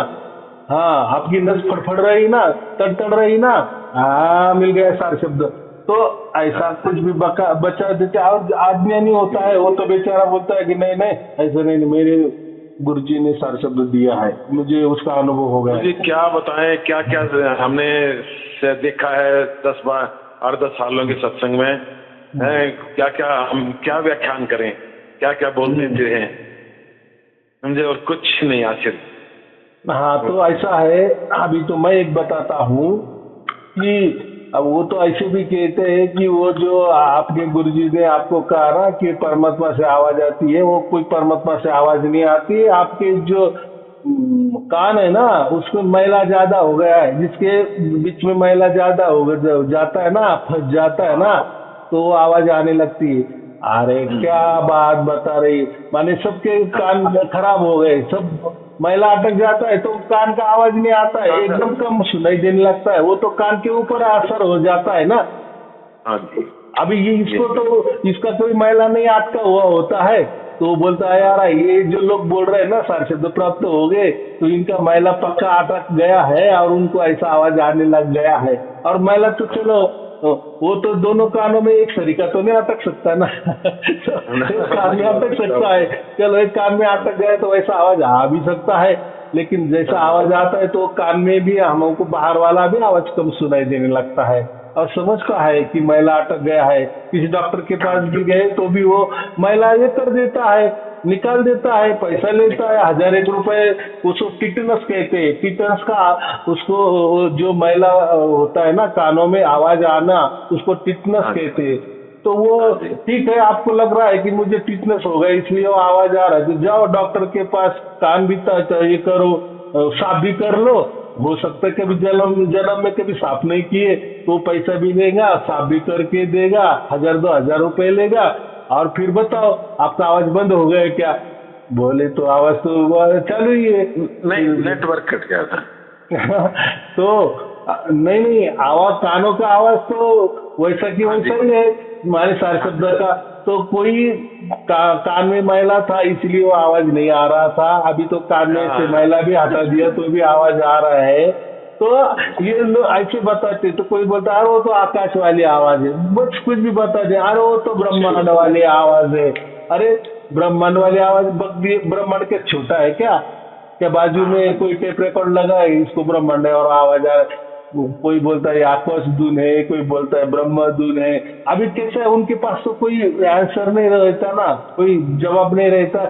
हाँ आपकी नस फड़फड़ रही ना, तड़तड़ रही ना, हाँ मिल गया सार शब्द। तो ऐसा कुछ भी बचा देते, और आदमी नहीं होता है, वो तो बेचारा बोलता है कि नहीं नहीं ऐसा नहीं, मेरे गुरुजी ने सार शब्द दिया है, मुझे उसका अनुभव हो गया। मुझे क्या बताएं, क्या क्या हमने से देखा है 10-12 सालों के सत्संग में, क्या क्या हम क्या व्याख्यान करें, क्या क्या बोलते हैं, समझे, और कुछ नहीं आखिर। हाँ तो ऐसा है, अभी तो मैं एक बताता हूँ कि अब वो तो ऐसे भी कहते हैं कि वो जो आपके गुरुजी ने आपको कहा ना कि परमात्मा से आवाज आती है, वो कोई परमात्मा से आवाज नहीं आती है, आपके जो कान है ना उसमें मैला ज्यादा हो गया है, जिसके बीच में मैला ज्यादा हो जाता है ना, फंस जाता है ना, तो वो आवाज आने लगती है। अरे क्या बात बता रही, माने सबके कान खराब हो गए, सब मैला अटक जाता है तो कान का आवाज नहीं आता है, एकदम कम सुनाई देने लगता है, वो तो कान के ऊपर असर हो जाता है ना। अभी ये इसको तो इसका कोई मैला नहीं अटका हुआ होता है, तो बोलता है यार ये जो लोग बोल रहे हैं ना सार शब्द प्राप्त हो गए, तो इनका मैला पक्का अटक गया है और उनको ऐसा आवाज आने लग गया है। और मैला तो चलो वो तो दोनों कानों में एक सरीका तो नहीं अटक सकता ना एक कान में अटक सकता है, चलो एक कान में अटक गया तो वैसा आवाज आ भी सकता है, लेकिन जैसा आवाज आता है तो कान में भी हमको बाहर वाला भी आवाज कम सुनाई देने लगता है, और समझता है कि मैला अटक गया है। किसी डॉक्टर के पास भी गए तो भी वो मैला ये कर देता है, निकाल देता है, पैसा लेता है 1,001 रुपए। उसको टिटनस कहते हैं, टिटनस का उसको जो मैला होता है ना कानों में आवाज आना, उसको टिटनस कहते हैं। तो वो ठीक है, आपको लग रहा है कि मुझे टिटनस हो गया इसलिए वो आवाज आ रहा है, तो जाओ डॉक्टर के पास, कान भी ये करो, साफ भी कर लो। हो सकता है कभी जन्म में कभी साफ नहीं किए तो पैसा भी लेगा, साफ भी करके देगा, 1,000-2,000 रुपए लेगा। और फिर बताओ आपका आवाज बंद हो गया क्या? बोले तो आवाज तो चालू ही है। नहीं, नेटवर्क कट गया था। तो नहीं, आवाज कानों का आवाज तो वैसा की वैसा ही है हमारे सारे शब्द का। तो कोई कान में मैला था इसलिए वो आवाज नहीं आ रहा था, अभी तो कान में से मैला भी हटा दिया तो भी आवाज आ रहा है। तो ये लोग ऐसे बताते, तो कोई बोलता अरे वो तो आकाश वाली आवाज है, बस कुछ भी बता दे, अरे वो तो ब्रह्मांड वाली आवाज है। अरे ब्रह्मांड वाली आवाज ब्रह्मांड के छोटा है क्या? बाजू में कोई टेप रिकॉर्ड लगा है, इसको ब्रह्मांड है और आवाज आ रहा है। कोई बोलता है आकाश धुन है, कोई बोलता है ब्रह्म धुन है। अभी कैसे है, उनके पास तो कोई आंसर नहीं रहता ना, कोई जवाब नहीं रहता,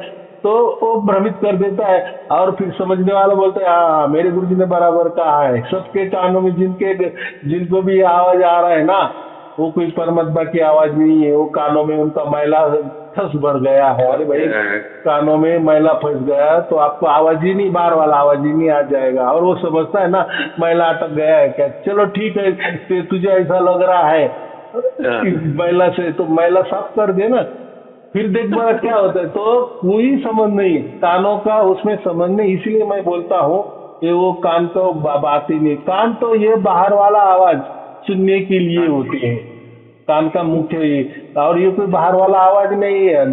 तो वो भ्रमित कर देता है। और फिर समझने वाला बोलता है हाँ मेरे गुरुजी ने बराबर कहा है। सबके कानों में जिनको भी आवाज आ रहा है ना, वो कोई परमात्मा की आवाज नहीं है, वो कानों में उनका मैला फंस भर गया है। अरे भाई कानों में मैला फंस गया तो आपको आवाज ही नहीं, बाहर वाला आवाज ही नहीं आ जाएगा। और वो समझता है ना मैला अटक गया है क्या, चलो ठीक है तुझे ऐसा लग रहा है मैला से, तो मैला साफ कर दे ना, फिर देख बड़ा क्या होता है। तो कोई समझ नहीं कानों का, उसमें समझ नहीं। इसलिए मैं बोलता हूँ कि वो कान तो बात ही नहीं। कान तो ये बाहर वाला आवाज सुनने के लिए होती है, कान का मुख्य ये, और ये कोई बाहर वाला आवाज नहीं है,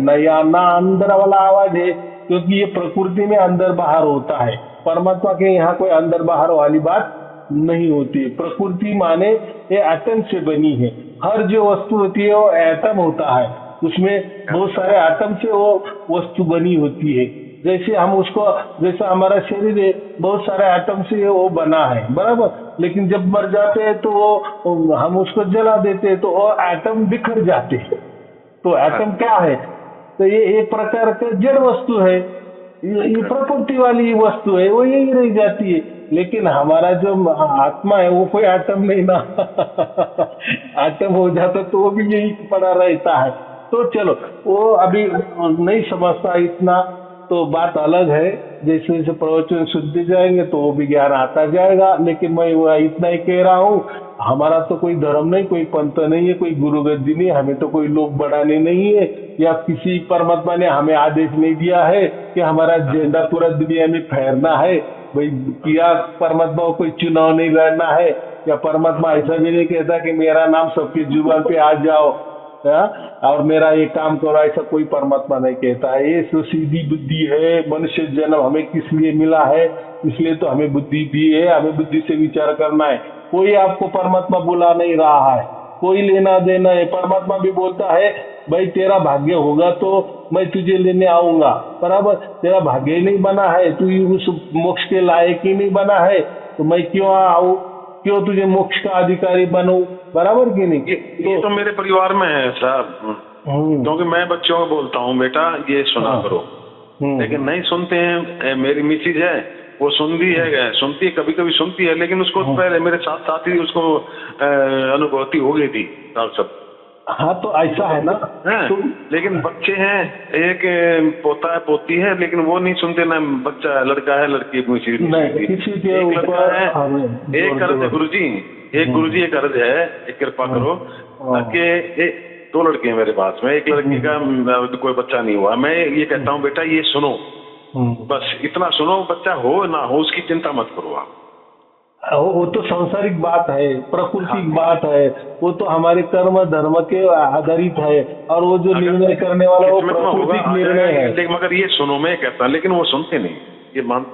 ना अंदर वाला आवाज है, क्योंकि ये प्रकृति में अंदर बाहर होता है। परमात्मा के यहाँ कोई अंदर बाहर वाली बात नहीं होती। प्रकृति माने ये एटम से बनी है, हर जो वस्तु होती है वो एटम होता है, उसमें बहुत सारे एटम से वो वस्तु बनी होती है। जैसे हम उसको, जैसा हमारा शरीर है बहुत सारे एटम से वो बना है बराबर, लेकिन जब मर जाते हैं तो वो हम उसको जला देते हैं तो वो एटम बिखर जाते हैं। तो एटम क्या है, तो ये एक प्रकार का जड़ वस्तु है, ये प्रकृति वाली वस्तु है, वो यही रह जाती है। लेकिन हमारा जो आत्मा है वो कोई एटम नहीं ना एटम हो जाता तो वो भी यही पड़ा रहता है। तो चलो वो अभी नहीं समझता इतना, तो बात अलग है। जैसे जैसे प्रवचन सुनते जाएंगे तो वो भी ज्ञान आता जाएगा। लेकिन मैं वो इतना ही कह रहा हूँ, हमारा तो कोई धर्म नहीं, कोई पंथ नहीं है, कोई गुरु गद्दी नहीं, हमें तो कोई लोग बढ़ाने नहीं है, या किसी परमात्मा ने हमें आदेश नहीं दिया है कि हमारा झंडा पूरा दुनिया में फहरना है भाई, या परमात्मा को कोई चुनाव नहीं लड़ना है, या परमात्मा ऐसा भी नहीं कहता कि मेरा नाम सबकी जुबान पे आ जाओ और मेरा ये काम करो, ऐसा कोई परमात्मा नहीं कहता है। ये तो सीधी बुद्धि है। मनुष्य जन्म हमें किस लिए मिला है, इसलिए तो हमें बुद्धि दी है, हमें बुद्धि से विचार करना है। कोई आपको परमात्मा बुला नहीं रहा है, कोई लेना देना है। परमात्मा भी बोलता है भाई तेरा भाग्य होगा तो मैं तुझे लेने आऊंगा, बराबर, तेरा भाग्य ही नहीं बना है, तू उस मोक्ष के लायक ही नहीं बना है, तो मैं क्यों आऊं, क्यों तुझे मोक्ष का अधिकारी बनूं, बराबर की नहीं। ये तो मेरे परिवार में है साहब, क्योंकि मैं बच्चों को बोलता हूँ बेटा ये सुना करो, लेकिन नहीं सुनते हैं। मेरी मिसेज है वो सुनती है कभी कभी सुनती है, लेकिन उसको पहले मेरे साथ ही उसको अनुभूति हो गई थी सब। हाँ तो ऐसा है ना तो, लेकिन बच्चे हैं, एक पोता है पोती है, लेकिन वो नहीं सुनते ना, बच्चा है लड़का है लड़की नहीं, किसी के ऊपर एक अर्ज है गुरुजी, एक गुरुजी एक अर्ज है, एक कृपा करो कि 2 लड़के हैं मेरे पास में, एक लड़की का कोई बच्चा नहीं हुआ। मैं ये कहता हूँ बेटा ये सुनो, बस इतना सुनो, बच्चा हो ना हो उसकी चिंता मत करो आप। वो तो सांसारिक बात है, प्राकृतिक बात है, वो तो हमारे कर्म धर्म के आधारित है, और वो जो निर्णय करने वाला वो प्राकृतिक निर्णय है। लेकिन मगर ये सुनो, मैं कहता हूँ, लेकिन वो सुनते नहीं, ये मान।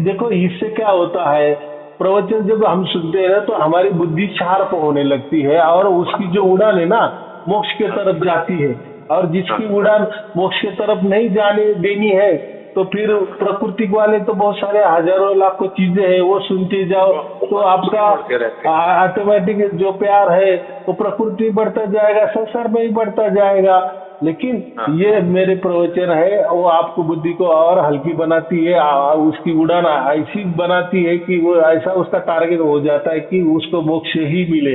देखो इससे क्या होता है, प्रवचन जब हम सुनते हैं तो हमारी बुद्धि शार्प होने लगती है, और उसकी जो उड़ान है ना मोक्ष के तरफ जाती है, और जिसकी उड़ान मोक्ष के तरफ नहीं जाने देनी है तो फिर प्रकृति वाले तो बहुत सारे हजारों लाखों चीजें हैं वो सुनते जाओ, तो आपका ऑटोमेटिक जो प्यार है वो प्रकृति बढ़ता जाएगा, संसार में ही बढ़ता जाएगा। लेकिन हाँ। ये मेरे प्रवचन है, वो आपको बुद्धि को और हल्की बनाती है, उसकी उड़ान ऐसी बनाती है कि वो ऐसा उसका टारगेट हो जाता है कि उसको मोक्ष ही मिले।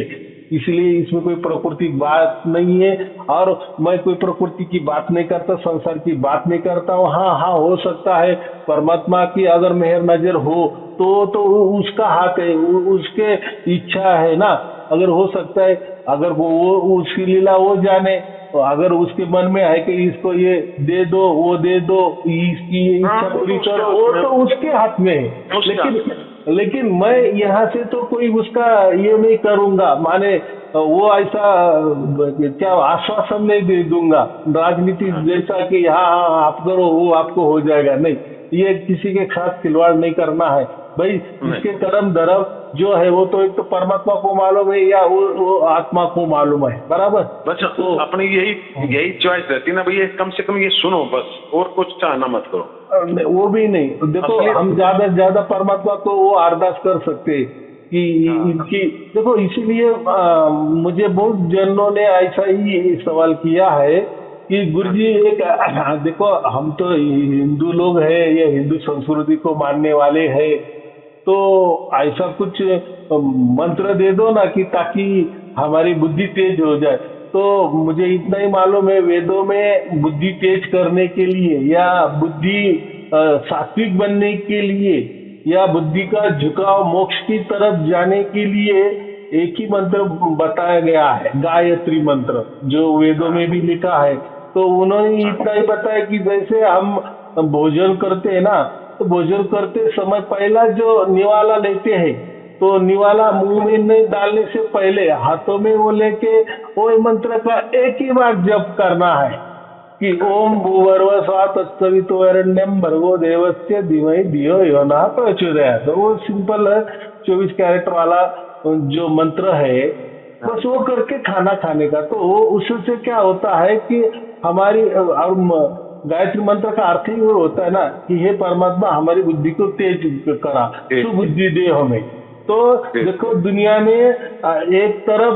इसलिए इसमें कोई प्रकृति बात नहीं है, और मैं कोई प्रकृति की बात नहीं करता, संसार की बात नहीं करता हूँ। हाँ हाँ, हो सकता है परमात्मा की अगर मेहर नजर हो तो उसका हाथ है, उसके इच्छा है ना। अगर हो सकता है, अगर वो उसकी लीला वो जाने, तो अगर उसके मन में है कि इसको ये दे दो, वो दे दो, इसकी ये हाँ, इच्छा वो पूरी तो उसके करो, हाथ वो में तो है। उसके हाथ में है। उसके हाथ में। लेकिन मैं यहाँ से तो कोई उसका ये नहीं करूंगा, माने वो ऐसा क्या आश्वासन नहीं दे दूंगा राजनीति हाँ, जैसा कि हाँ हाँ आप करो वो आपको हो जाएगा, नहीं। ये किसी के साथ खिलवाड़ नहीं करना है भाई। नहीं। इसके कर्म धर्म जो है वो तो एक तो परमात्मा को मालूम है या वो आत्मा को मालूम है, बराबर। बस तो अपनी यही चॉइस रहती है ना भैया, कम से कम ये सुनो बस, और कुछ चाहना मत करो। वो भी नहीं, देखो असली हम ज्यादा से ज्यादा परमात्मा को वो अरदास कर सकते हैं कि हाँ, इनकी, देखो इसीलिए मुझे बहुत जनों ने ऐसा ही सवाल किया है कि गुरुजी एक देखो हम तो हिंदू लोग हैं, ये हिंदू संस्कृति को मानने वाले हैं, तो ऐसा कुछ मंत्र दे दो ना कि ताकि हमारी बुद्धि तेज हो जाए। तो मुझे इतना ही मालूम है, वेदों में बुद्धि तेज करने के लिए या बुद्धि सात्विक बनने के लिए या बुद्धि का झुकाव मोक्ष की तरफ जाने के लिए एक ही मंत्र बताया गया है, गायत्री मंत्र, जो वेदों में भी लिखा है। तो उन्होंने इतना ही बताया कि जैसे हम भोजन करते हैं ना, तो भोजन करते समय पहला जो निवाला लेते हैं, तो निवाला मुंह में नहीं डालने से पहले हाथों में वो लेके वो मंत्र का एक ही बार जप करना है कि ओम भूर्भुवः स्वः तत्सवितुर्वरेण्यं भर्गो देवस्य धीमहि धियो यो नः प्रचोदयात्। तो वो सिंपल 24 कैरेक्टर वाला जो मंत्र है, बस वो करके खाना खाने का। तो वो उससे क्या होता है कि हमारी और गायत्री मंत्र का अर्थ ही वो होता है ना कि हे परमात्मा हमारी बुद्धि को तेज करा, सुबुद्धि दे हमें। तो देखो दुनिया में एक तरफ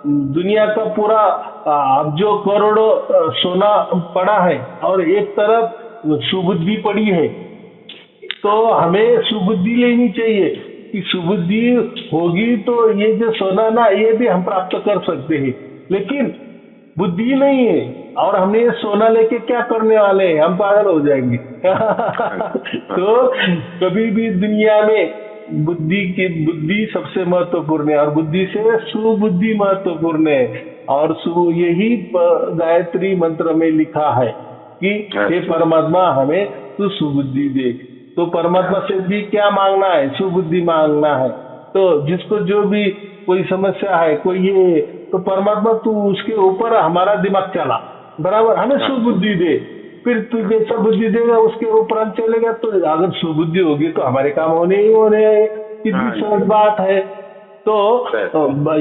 दुनिया का पूरा अब्जों करोड़ों सोना पड़ा है और एक तरफ सुबुद्धि पड़ी है। तो हमें सुबुद्धि लेनी चाहिए कि सुबुद्धि होगी तो ये जो सोना ना ये भी हम प्राप्त कर सकते हैं, लेकिन बुद्धि नहीं है और हमने ये सोना लेके क्या करने वाले हैं, हम पागल हो जाएंगे। तो कभी भी दुनिया में बुद्धि सबसे महत्वपूर्ण है और बुद्धि से सुबुद्धि महत्वपूर्ण है। और यही गायत्री मंत्र में लिखा है कि हे परमात्मा हमें तू सुबुद्धि दे। तो परमात्मा से भी क्या मांगना है, सुबुद्धि मांगना है। तो जिसको जो भी कोई समस्या है कोई ये, तो परमात्मा तू उसके ऊपर हमारा दिमाग चला, बराबर, हमें सुबुद्धि दे। फिर तू जैसा बुद्धि देगा उसके उपरांत चलेगा। तो अगर सुबुद्धि होगी तो हमारे काम होने ही होने हैं, कितनी सहज बात है। तो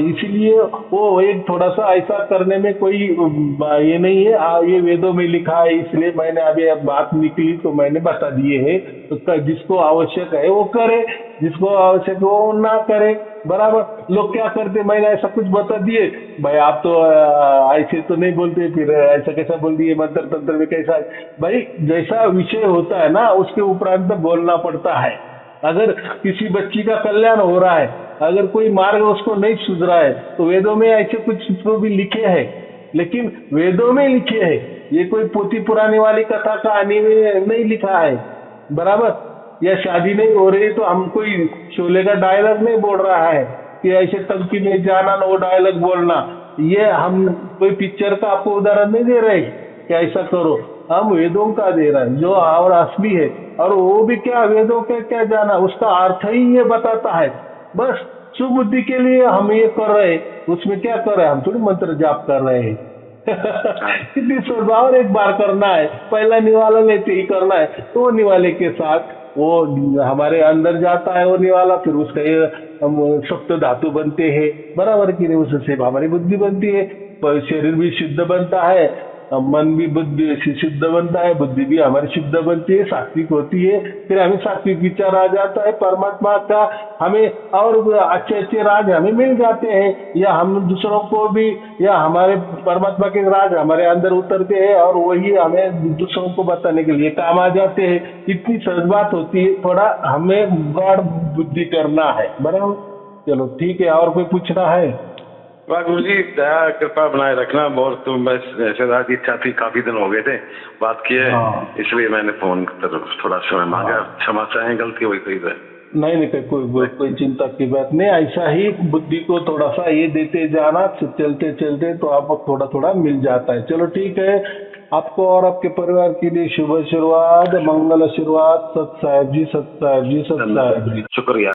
इसीलिए वो एक थोड़ा सा ऐसा करने में कोई ये नहीं है, ये वेदों में लिखा है, इसलिए मैंने अभी बात निकली तो मैंने बता दिए है। तो जिसको आवश्यक है वो करे, जिसको आवश्यक है वो ना करे, बराबर। लोग क्या करते, मैंने ऐसा कुछ बता दिए, भाई आप तो ऐसे तो नहीं बोलते, फिर ऐसा कैसा बोल दिए, मंत्र तंत्र में कैसा। भाई जैसा विषय होता है ना उसके उपरांत बोलना पड़ता है। अगर किसी बच्ची का कल्याण हो रहा है, अगर कोई मार्ग उसको नहीं सूझ रहा है, तो वेदों में ऐसे कुछ तो भी लिखे हैं, लेकिन वेदों में लिखे हैं, ये कोई पोथी पुरानी वाली कथा कहानी में नहीं लिखा है, बराबर। या शादी नहीं हो रही तो हम कोई शोले का डायलॉग नहीं बोल रहा है कि ऐसे टंकी में जाना ना वो डायलॉग बोलना। ये हम कोई पिक्चर का आपको उदाहरण नहीं दे रहे कि ऐसा करो, हम वेदों का दे रहे हैं जो और असली है। और वो भी क्या वेदों के क्या जाना, उसका अर्थ ही ये बताता है। बस सुबुद्धि के लिए हम ये कर रहे हैं, उसमें क्या कर रहे हैं, हम थोड़ी मंत्र जाप कर रहे हैं। कितनी स्वभाव एक बार करना है, पहला निवाला लेते ही करना है, तो वो निवाले के साथ वो हमारे अंदर जाता है वो निवाला, फिर उसका हम सप्त धातु बनते हैं, बराबर की नहीं, उससे हमारी बुद्धि बनती है, शरीर भी शुद्ध बनता है, मन भी बुद्धि ऐसी शुद्ध बनता है, बुद्धि भी हमारी शुद्ध बनती है, सात्विक होती है, फिर हमें सात्विक विचार आ जाता है, परमात्मा का हमें और अच्छे अच्छे राज हमें मिल जाते हैं, या हम दूसरों को भी, या हमारे परमात्मा के राज हमारे अंदर उतरते हैं और वही हमें दूसरों को बताने के लिए काम आ जाते हैं। इतनी सहज बात होती है, थोड़ा हमें गॉड बुद्धि करना है, बराबर। चलो ठीक है, और कोई पूछना है? गुरु जी दया कृपा बनाए रखना। बहुत तो बस ऐसे की इच्छा थी, काफी दिन हो गए थे बात किए, हाँ। इसलिए मैंने फोन कर थोड़ा समय मांगा। क्षमा चाहें, गलती हुई कोई है। नहीं नहीं, कोई चिंता की बात नहीं। ऐसा ही बुद्धि को थोड़ा सा ये देते जाना, चलते चलते तो आपको थोड़ा थोड़ा मिल जाता है। चलो ठीक है, आपको और आपके परिवार के लिए शुभ आशीर्वाद, मंगल आशीर्वाद। सत साहेब जी, सत साहेब जी, सत साहेब जी। शुक्रिया।